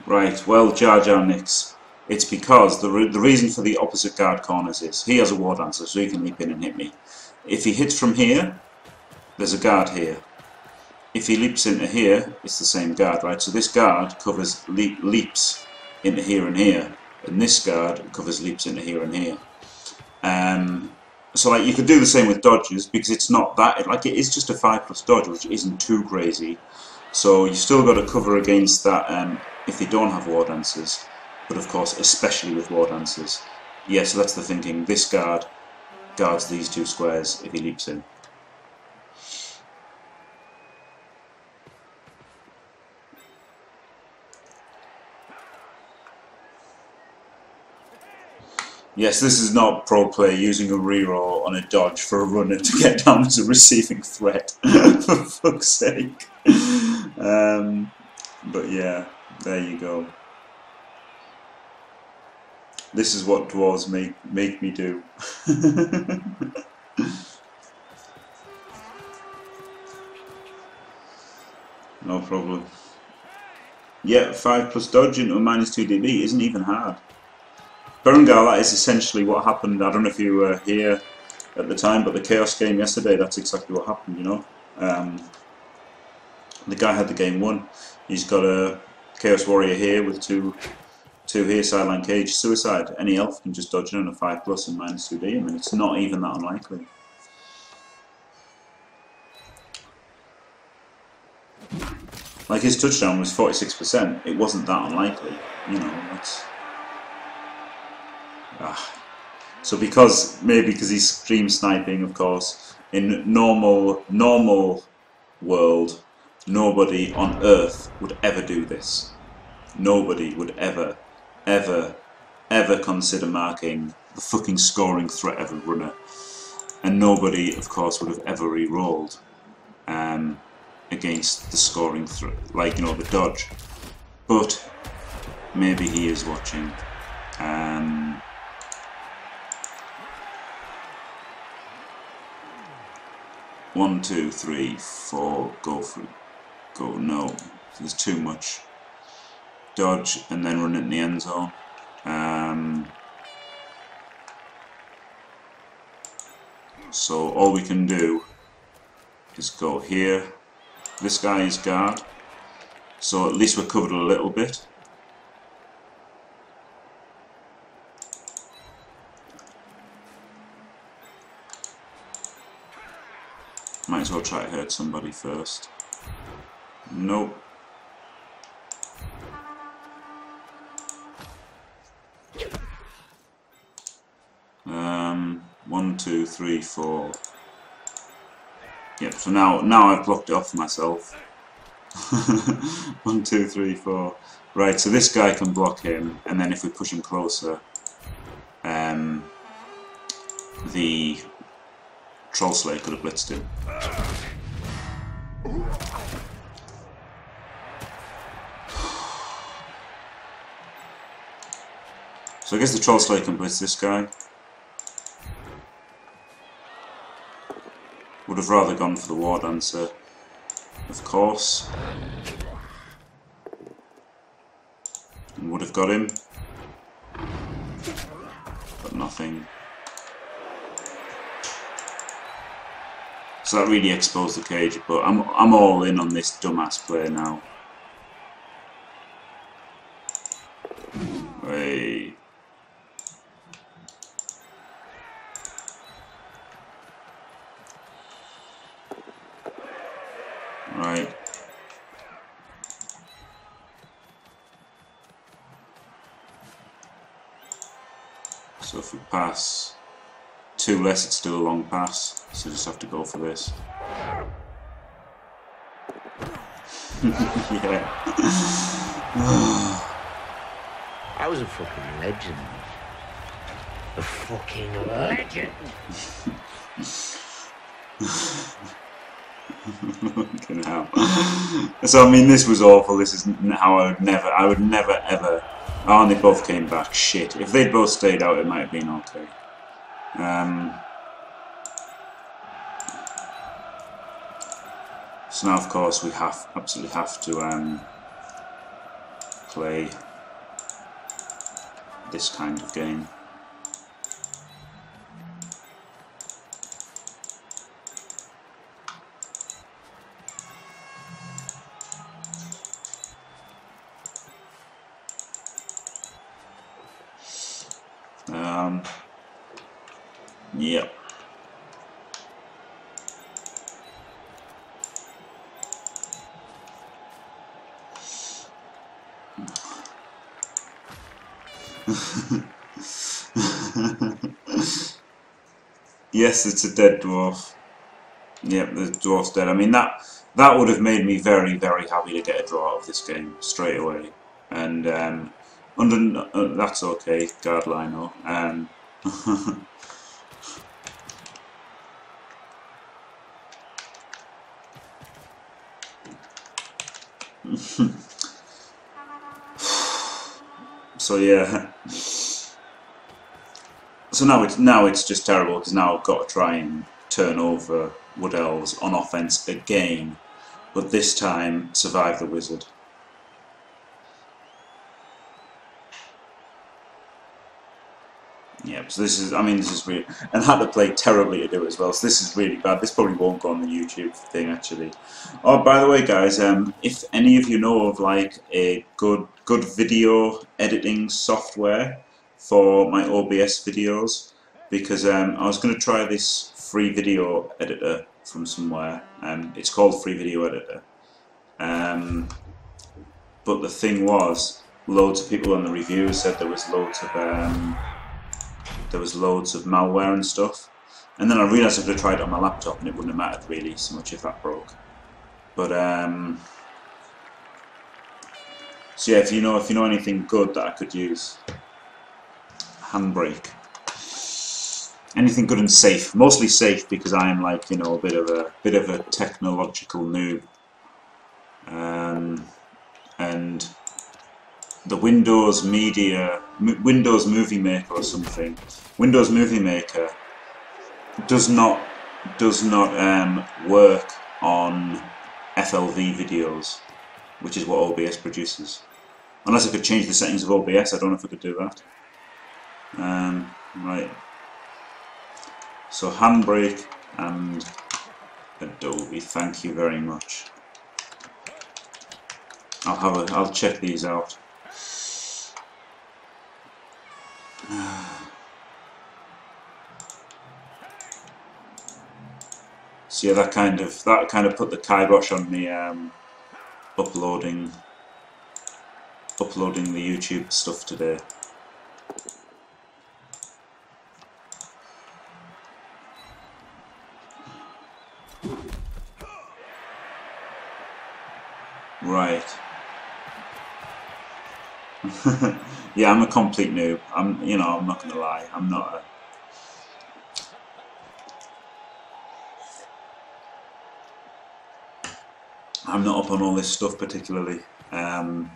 Right, well, Jar Jar Nix. It's because the reason for the opposite guard corners is he has a war dancer, so he can leap in and hit me. If he hits from here, there's a guard here. If he leaps into here, it's the same guard, right? So this guard covers leaps into here and here, and this guard covers leaps into here and here. So like you could do the same with dodges, because it's not that, like it is just a 5+ dodge, which isn't too crazy. So you still got to cover against that if they don't have war dancers. But of course, especially with war dancers. Yeah, so that's the thinking. This guard guards these 2 squares if he leaps in. Yes, this is not pro play using a reroll on a dodge for a runner to get down as a receiving threat, for fuck's sake. But yeah, there you go. This is what dwarves make me do. No problem. Yeah, 5+ dodge into a -2 DB isn't even hard. Berengar, that is essentially what happened. I don't know if you were here at the time, but the Chaos game yesterday, that's exactly what happened, you know. The guy had the game won. He's got a Chaos Warrior here with two here, sideline cage, suicide. Any elf can just dodge in on a 5+ and -2D. I mean, it's not even that unlikely. Like his touchdown was 46%. It wasn't that unlikely, you know. That's... So maybe because he's stream sniping, of course, in normal world, nobody on earth would ever do this. Nobody would ever consider marking the fucking scoring threat of a runner. And nobody, of course, would have ever re-rolled against the scoring threat, like, you know, the dodge. But maybe he is watching. 1, 2, 3, 4, go for it. Go, no. There's too much. Dodge and then run it in the end zone. So all we can do is go here. This guy is guard. So at least we're covered a little bit. Might as well try to hurt somebody first. Nope. One, 2, 3, 4. Yep, so now I've blocked it off for myself. 1, 2, 3, 4. Right, so this guy can block him, and then if we push him closer, the Troll Slayer could have blitzed him. So I guess the Troll Slayer can blitz this guy. Would have rather gone for the War Dancer, of course. And would have got him. But nothing. So that really exposed the cage, but I'm all in on this dumbass play now. Hey. Right. So if we pass 2 less, it's still a long pass, so just have to go for this. Yeah. I was a fucking legend. A fucking legend. Fucking hell. So I mean, this was awful. This is how I would never ever. Oh, and they both came back. Shit. If they'd both stayed out, it might have been okay. So now, of course, we absolutely have to play this kind of game. Yep. Yes, it's a dead dwarf. Yep, the dwarf's dead. I mean, that would have made me very, very happy to get a draw out of this game straight away. And that's okay, guard Lino. So yeah. So now it's just terrible because now I've got to try and turn over Wood Elves on offense again, but this time survive the wizard. Yep. So this is, I mean, this is really, and had to play terribly to do it as well. So this is really bad. This probably won't go on the YouTube thing actually. Oh, by the way, guys, if any of you know of like a good video editing software for my OBS videos, because I was going to try this free video editor from somewhere. It's called Free Video Editor. But the thing was, loads of people on the reviews said there was loads of malware and stuff. And then I realised I could have tried it on my laptop and it wouldn't have mattered really so much if that broke. But so yeah, if you know anything good that I could use. Handbrake. Anything good and safe. Mostly safe because I am like, you know, a bit of a technological noob. And the Windows Movie Maker or something. Windows Movie Maker does not work on FLV videos, which is what OBS produces. Unless I could change the settings of OBS, I don't know if I could do that. Right. So Handbrake and Adobe, thank you very much. I'll check these out. So yeah, that kind of put the kibosh on me uploading the YouTube stuff today. Right. Yeah, I'm a complete noob. I'm not gonna lie. I'm not up on all this stuff particularly. Oh,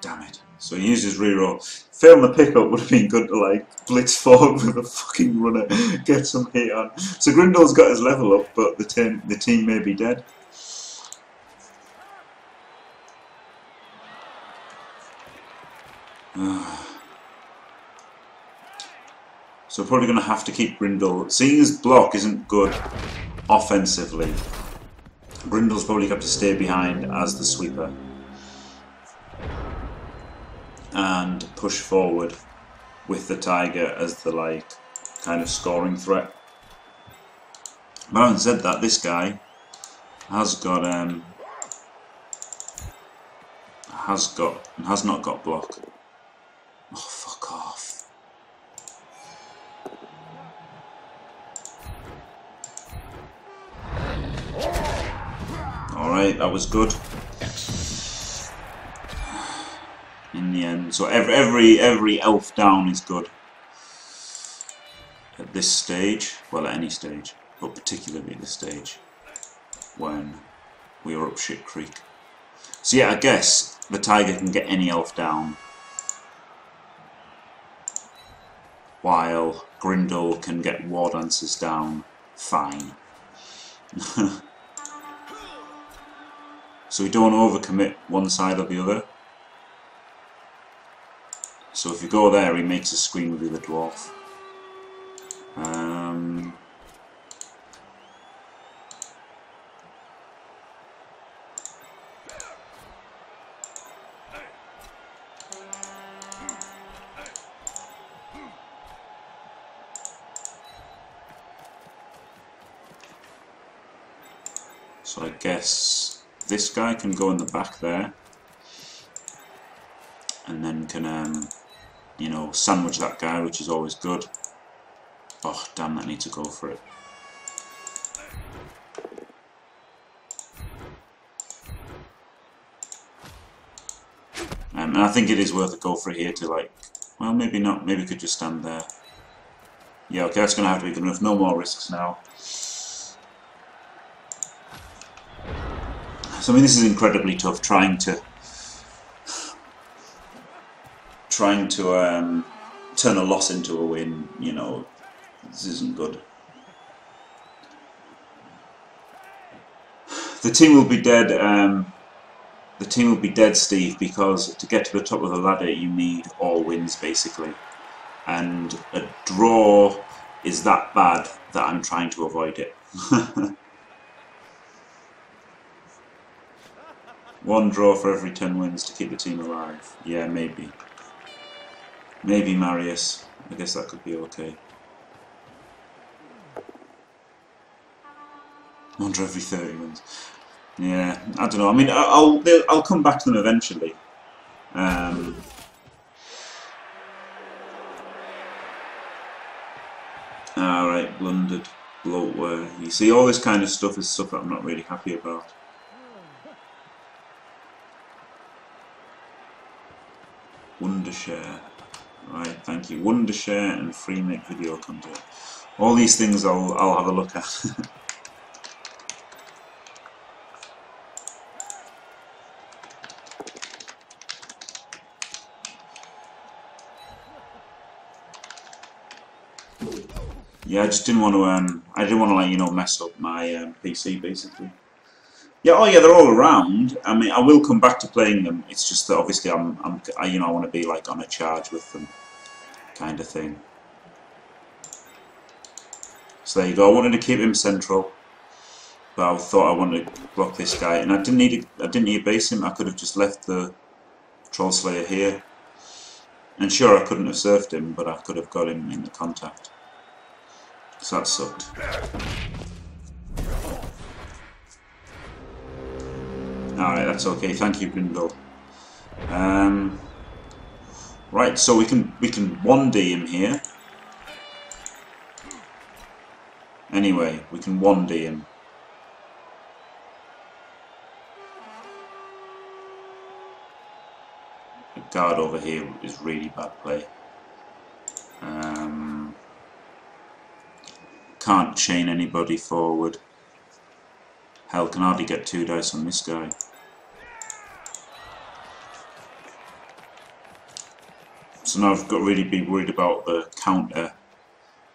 damn it. So he uses reroll. Failing the pickup would have been good to like blitz forward with a fucking runner, get some hit on. So Grindle's got his level up, but the team may be dead. So we're probably going to have to keep Grindle. Seeing his block isn't good offensively, Grindle's probably got to stay behind as the sweeper and push forward with the Tiger as the like kind of scoring threat. But having said that, this guy has not got block. Oh, fuck off. Alright, that was good. In the end. So every elf down is good. At this stage. Well, at any stage. But particularly at this stage. When we are up shit creek. So yeah, I guess the Tiger can get any elf down. While Grindle can get war dancers down fine. So we don't overcommit one side or the other. So if you go there, he makes a screen with the other dwarf. So I guess this guy can go in the back there, and then can, you know, sandwich that guy, which is always good. Oh, damn, that needs to go for it. And I think it is worth a go for it here to, like, well, maybe not. Maybe we could just stand there. Yeah, okay, that's going to have to be good enough. No more risks now. So, I mean, this is incredibly tough, trying to turn a loss into a win, you know. This isn't good. The team will be dead. The team will be dead, Steve, because to get to the top of the ladder, you need all wins, basically. And a draw is that bad that I'm trying to avoid it. One draw for every 10 wins to keep the team alive. Yeah, maybe. Maybe Marius. I guess that could be okay. One draw every 30 wins. Yeah, I don't know. I mean, I'll come back to them eventually. Alright, blundered, bloatware. You see, all this kind of stuff is stuff that I'm not really happy about. Wondershare. Right, thank you. Wondershare and free make video content. All these things I'll have a look at. Yeah, I just didn't want to. I didn't want to, like, you know, mess up my PC basically. Yeah, oh yeah, they're all around. I mean, I will come back to playing them. It's just that obviously I want to be like on a charge with them, kind of thing. So there you go. I wanted to keep him central, but I thought I wanted to block this guy, and I didn't need to base him. I could have just left the Troll Slayer here, and sure, I couldn't have surfed him, but I could have got him in the contact. So that sucked. Alright, that's okay. Thank you, Grindle. Right, so we can 1D him here. Anyway, we can 1D him. The guard over here is really bad play. Can't chain anybody forward. Hell, can hardly get 2 dice on this guy. So now I've got to really be worried about the counter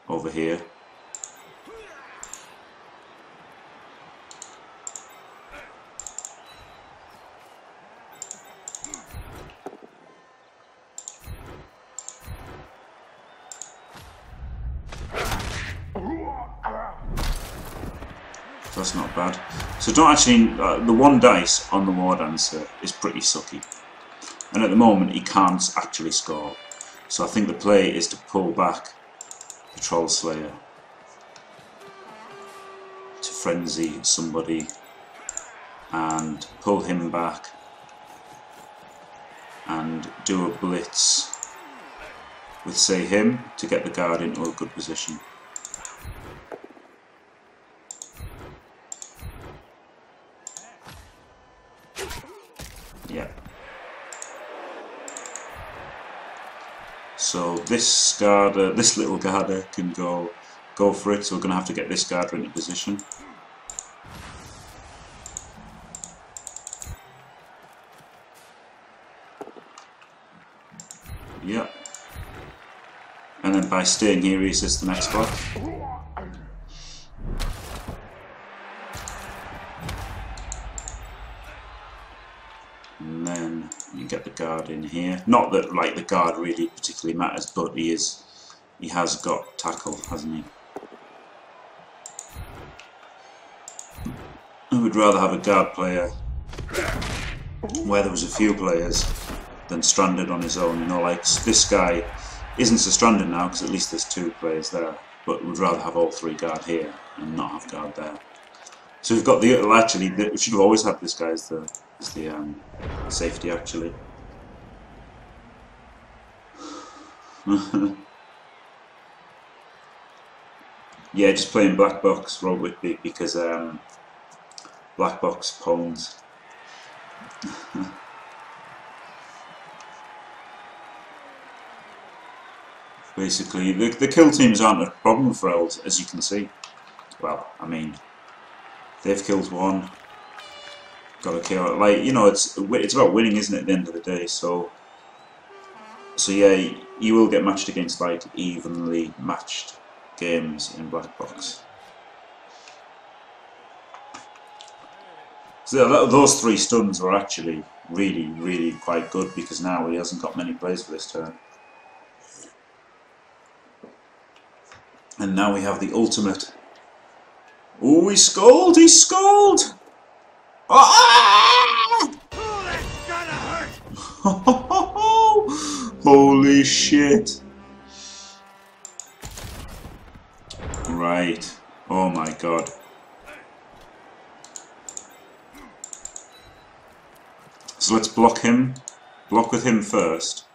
over here. That's not bad. So don't actually, the one dice on the War Dancer is pretty sucky. And at the moment he can't actually score. So I think the play is to pull back the Troll Slayer. To frenzy somebody and pull him back and do a blitz with, say, him to get the guard into a good position. Yeah. So this guarder, this little guarder can go for it, so we're going to have to get this guarder into position. Yeah. And then by staying here he assists the next block. And then you get the guard in here. Not that like the guard really particularly matters, but he has got tackle, hasn't he? I would rather have a guard player where there was a few players than stranded on his own. You know, like this guy isn't so stranded now because at least there's two players there. But we'd rather have all three guard here and not have guard there. So we've got the we should have always had this guy as the safety actually. Yeah, just playing black box Rob Whitby because black box pawns. Basically, the kill teams aren't a problem for elves, as you can see. Well, I mean, they've killed one. Got to kill. Like, you know, it's about winning, isn't it? At the end of the day, so yeah, you will get matched against like evenly matched games in black box. So those 3 stuns were actually really quite good because now he hasn't got many plays for this turn. And now we have the ultimate. Oh, he scolded! He scolded! Ah! Oh, that's gonna hurt! Holy shit! Right. Oh my god. So let's block him. Block with him first.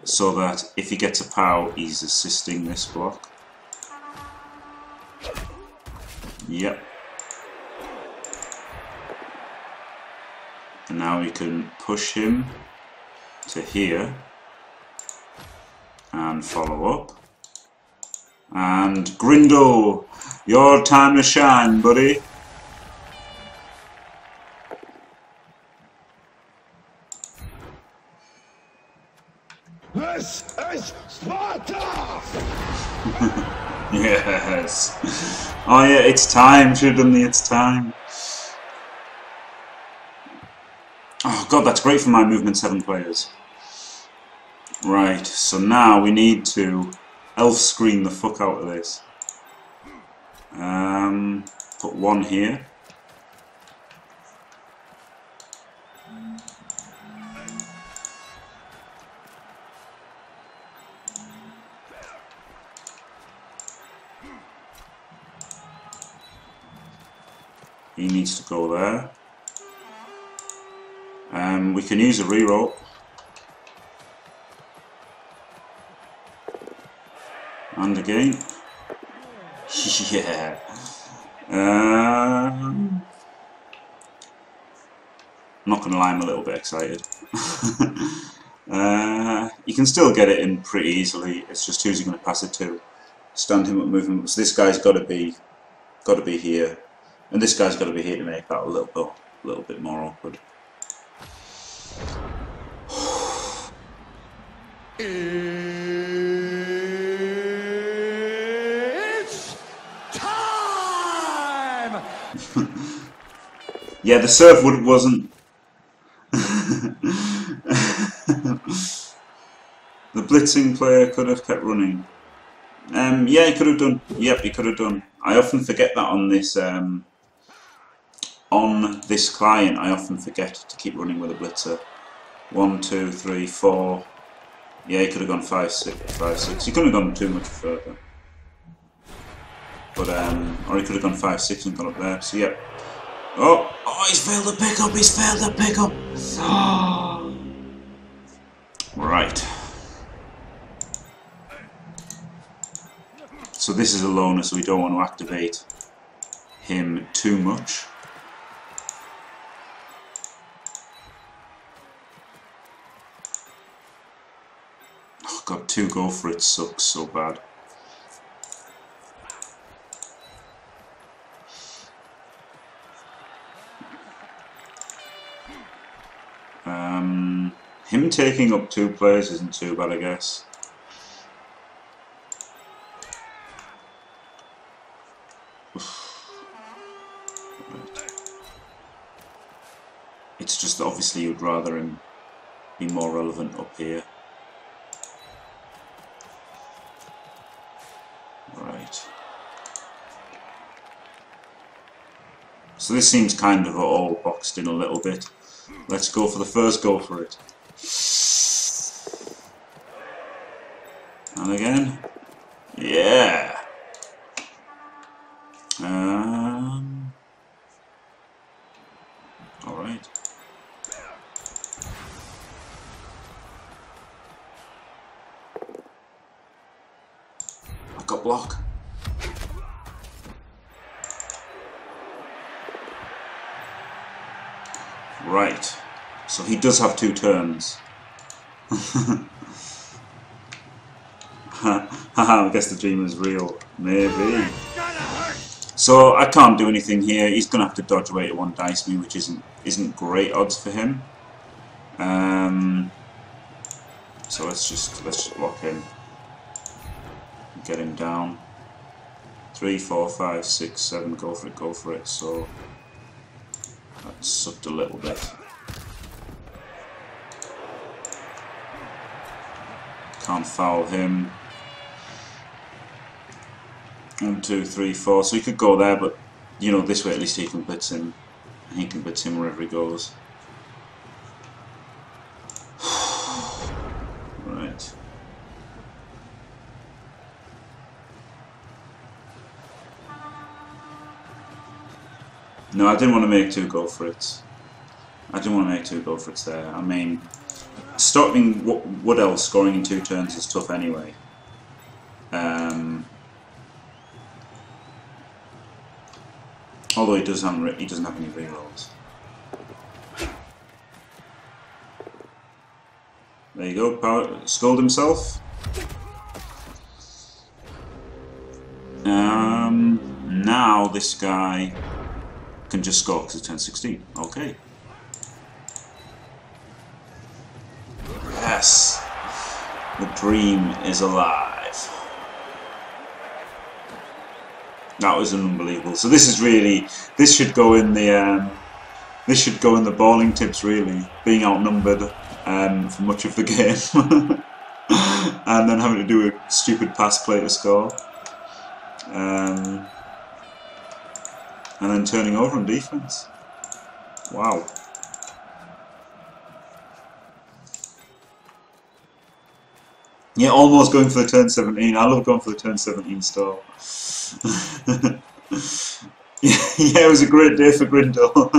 So that if he gets a POW, he's assisting this block. Yep. And now we can push him to here and follow up. And Grindle, your time to shine, buddy. This is Sparta! Yes. Oh yeah, it's time. Should have done the it's time. Oh god, that's great for my movement 7 players. Right, so now we need to elf screen the fuck out of this. Put 1 here. He needs to go there. We can use a reroll. And again. Yeah. I'm not going to lie, I'm a little bit excited. You can still get it in pretty easily. It's just who's he going to pass it to. Stand him up, move him. So this guy's got to be here. And this guy's got to be here to make that a little bit more awkward. It's time! Yeah, the serve wasn't. The blitzing player could have kept running. Yeah, he could have done. Yep, he could have done. I often forget that on this client. I often forget to keep running with a blitzer. 1, 2, 3, 4. Yeah, he could have gone 5, 6, 5, 6. He couldn't have gone too much further. But or he could have gone 5, 6 and gone up there. So yeah. Oh, he's failed the pickup. He's failed the pickup. Right. So this is a loner, so we don't want to activate him too much. Oh god, 2 go for it sucks so bad. Him taking up 2 players isn't too bad, I guess. It's just that obviously you'd rather him be more relevant up here. Right. So this seems kind of all boxed in a little bit. Let's go for the first go for it. And again. Yeah. Alright. I got block. Right. So he does have 2 turns. I guess the dream is real. Maybe. So I can't do anything here. He's gonna have to dodge away to 1 dice me, which isn't great odds for him. So let's just block him. Get him down. 3, 4, 5, 6, 7. Go for it. So that sucked a little bit. Can't foul him. 1, 2, 3, 4. So he could go there, but you know, this way at least he can blitz him. And he can blitz him wherever he goes. Right. No, I didn't want to make 2 go for it. I didn't want to make 2 go for it there. I mean, stopping Woodies scoring in 2 turns is tough anyway. Although he doesn't have any rerolls. There you go. Scold himself. Now this guy can just score because it's 10-16. Okay. Yes, the dream is alive. That was unbelievable. So this is really, this should go in the balling tips really, being outnumbered for much of the game, and then having to do a stupid pass play to score, and then turning over on defense. Wow. Yeah, almost going for the turn 17. I love going for the turn 17 stall. Yeah, it was a great day for Grindle.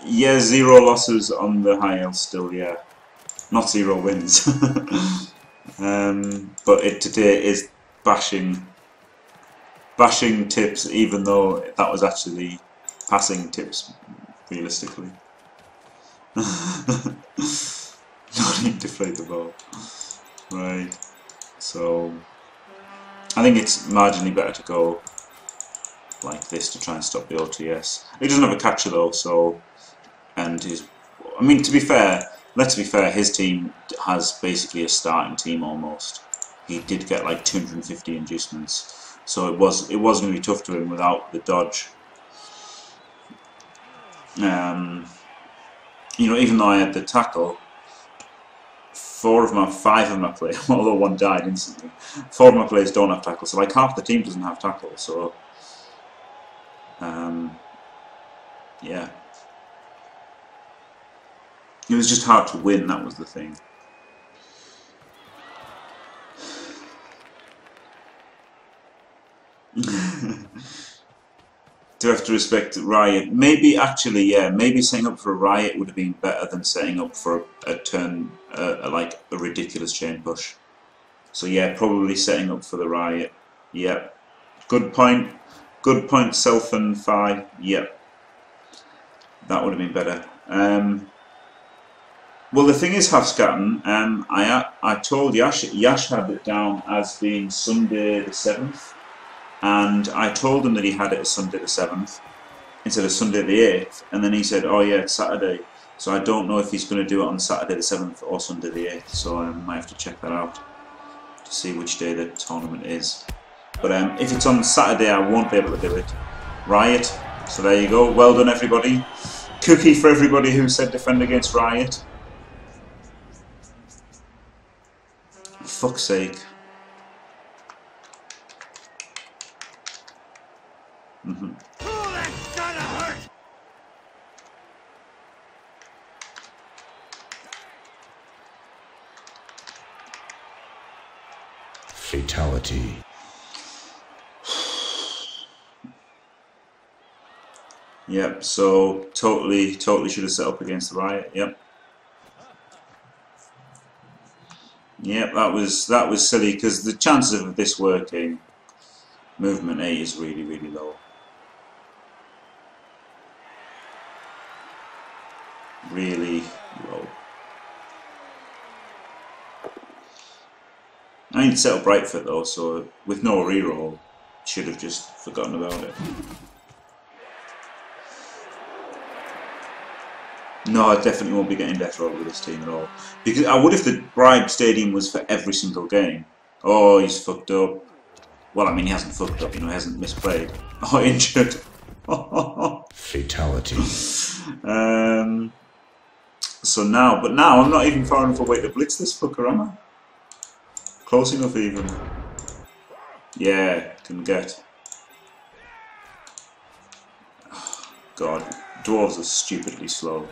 Yeah, 0 losses on the high L still, yeah. Not 0 wins. But today is bashing tips, even though that was actually passing tips, realistically. Not even deflate the ball. Right. So I think it's marginally better to go like this to try and stop the OTS. He doesn't have a catcher though, so and his. I mean, to be fair, let's be fair. His team has basically a starting team almost. He did get like 250 inducements, so it was going to be tough to him without the dodge. You know, even though I had the tackle, 5 of my players, although one died instantly, 4 of my players don't have tackle, so like half the team doesn't have tackle, so yeah. It was just hard to win, that was the thing. Do have to respect Riot. Maybe, actually, yeah, maybe setting up for a Riot would have been better than setting up for a turn, like a ridiculous chain push. So yeah, probably setting up for the Riot. Yep. Good point. Good point, Self and Fi. Yep. That would have been better. Well, the thing is, Halfscatten, I told Yash had it down as being Sunday the 7th. And I told him that he had it as Sunday the 7th instead of Sunday the 8th, and then he said, oh yeah, it's Saturday. So I don't know if he's going to do it on Saturday the 7th or Sunday the 8th, so I might have to check that out to see which day the tournament is. But if it's on Saturday, I won't be able to do it. Riot, so there you go, well done everybody. Cookie for everybody who said defend against Riot. For fuck's sake. Mm-hmm. Oh, that's gonna hurt! Fatality. Yep, so totally should have set up against the Riot, yep. Yep, that was silly, because the chances of this working, movement 8 is really, really low. Really low. I need to set up right foot though, so with no reroll, should have just forgotten about it. No, I definitely won't be getting death roll with this team at all. Because I would if the Bribe Stadium was for every single game. Oh, he's fucked up. Well, I mean, he hasn't fucked up, you know, he hasn't misplayed. Oh, injured. Fatality. So now, but now I'm not even far enough away to blitz this fucker, am I? Close enough even. Yeah, can get. Oh, God, Dwarves are stupidly slow.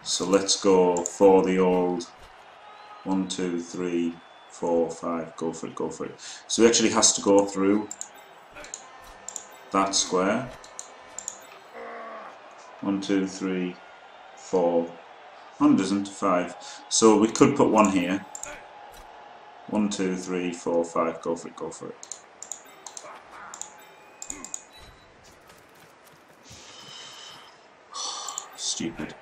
So let's go for the old 1, 2, 3, 4, 5. Go for it, go for it. So he actually has to go through that square. 1, 2, 3, 4. One doesn't. 5. So we could put 1 here. 1, 2, 3, 4, 5. Go for it, go for it. Stupid.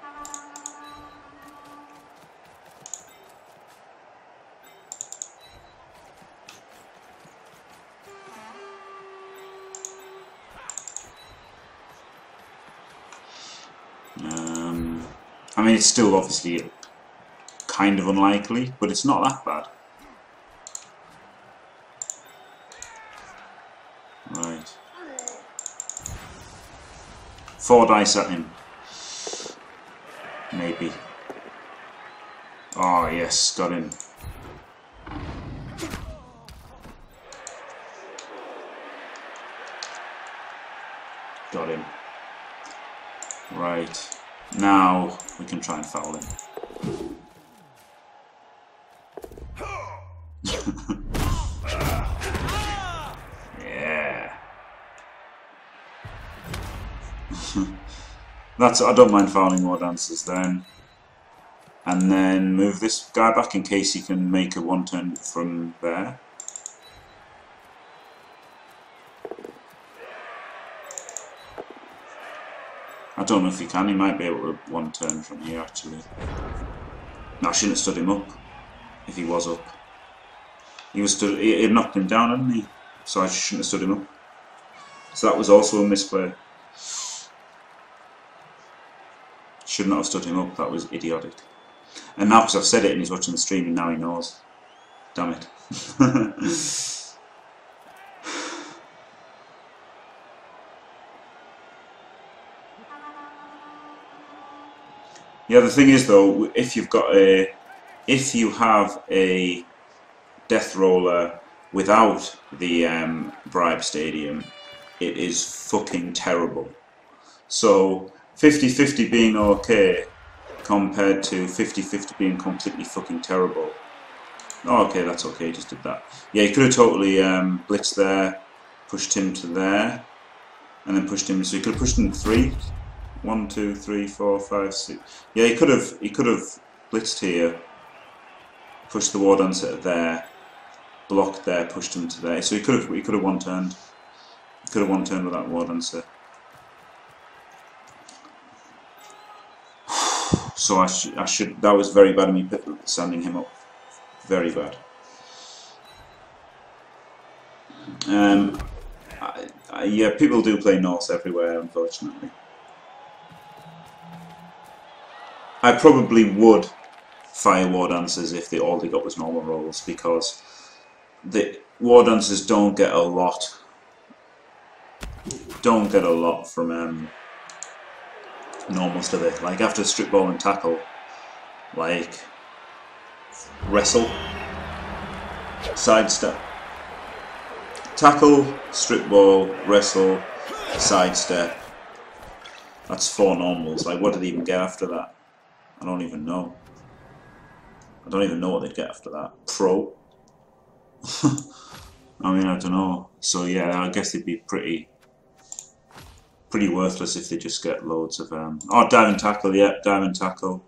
I mean, it's still obviously kind of unlikely, but it's not that bad. Right. 4 dice at him. Maybe. Oh, yes, got him. Got him. Right. Now we can try and foul him. Yeah. That's. I don't mind fouling more dancers then. And then move this guy back in case he can make a 1 turn from there. I don't know if he can, he might be able to 1 turn from here actually. No, I shouldn't have stood him up if he was up. He was stood, he had knocked him down, hadn't he? So I shouldn't have stood him up. So that was also a misplay. Should not have stood him up, that was idiotic. And now because I've said it and he's watching the stream and now he knows. Damn it. Yeah, the thing is though, if you have a death roller without the bribe stadium, it is fucking terrible. So 50-50 being okay compared to 50-50 being completely fucking terrible. Oh, okay, that's okay, just did that. Yeah, he could have totally blitzed there, pushed him to there, and then pushed him, so he could have pushed him 3. 1, 2, 3, 4, 5, 6. Yeah, he could have blitzed here, pushed the war dancer there, blocked there, pushed him to there. So he could have one turned. He could have one turned with that war dancer. So I should. That was very bad of me standing him up. Very bad. Yeah, people do play Norse everywhere, unfortunately. I probably would fire war dancers if all they got was normal rolls, because the war dancers don't get a lot from normals, do they? Like after strip ball and tackle, like wrestle, sidestep, tackle, strip ball, wrestle, sidestep. That's 4 normals. Like what did they even get after that? I don't even know. I don't even know what they'd get after that. Pro? I mean, I don't know. So yeah, I guess they'd be pretty worthless if they just get loads of... Oh, dive and tackle, yeah, dive and tackle.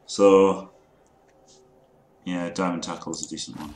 So, yeah, dive and tackle is a decent one.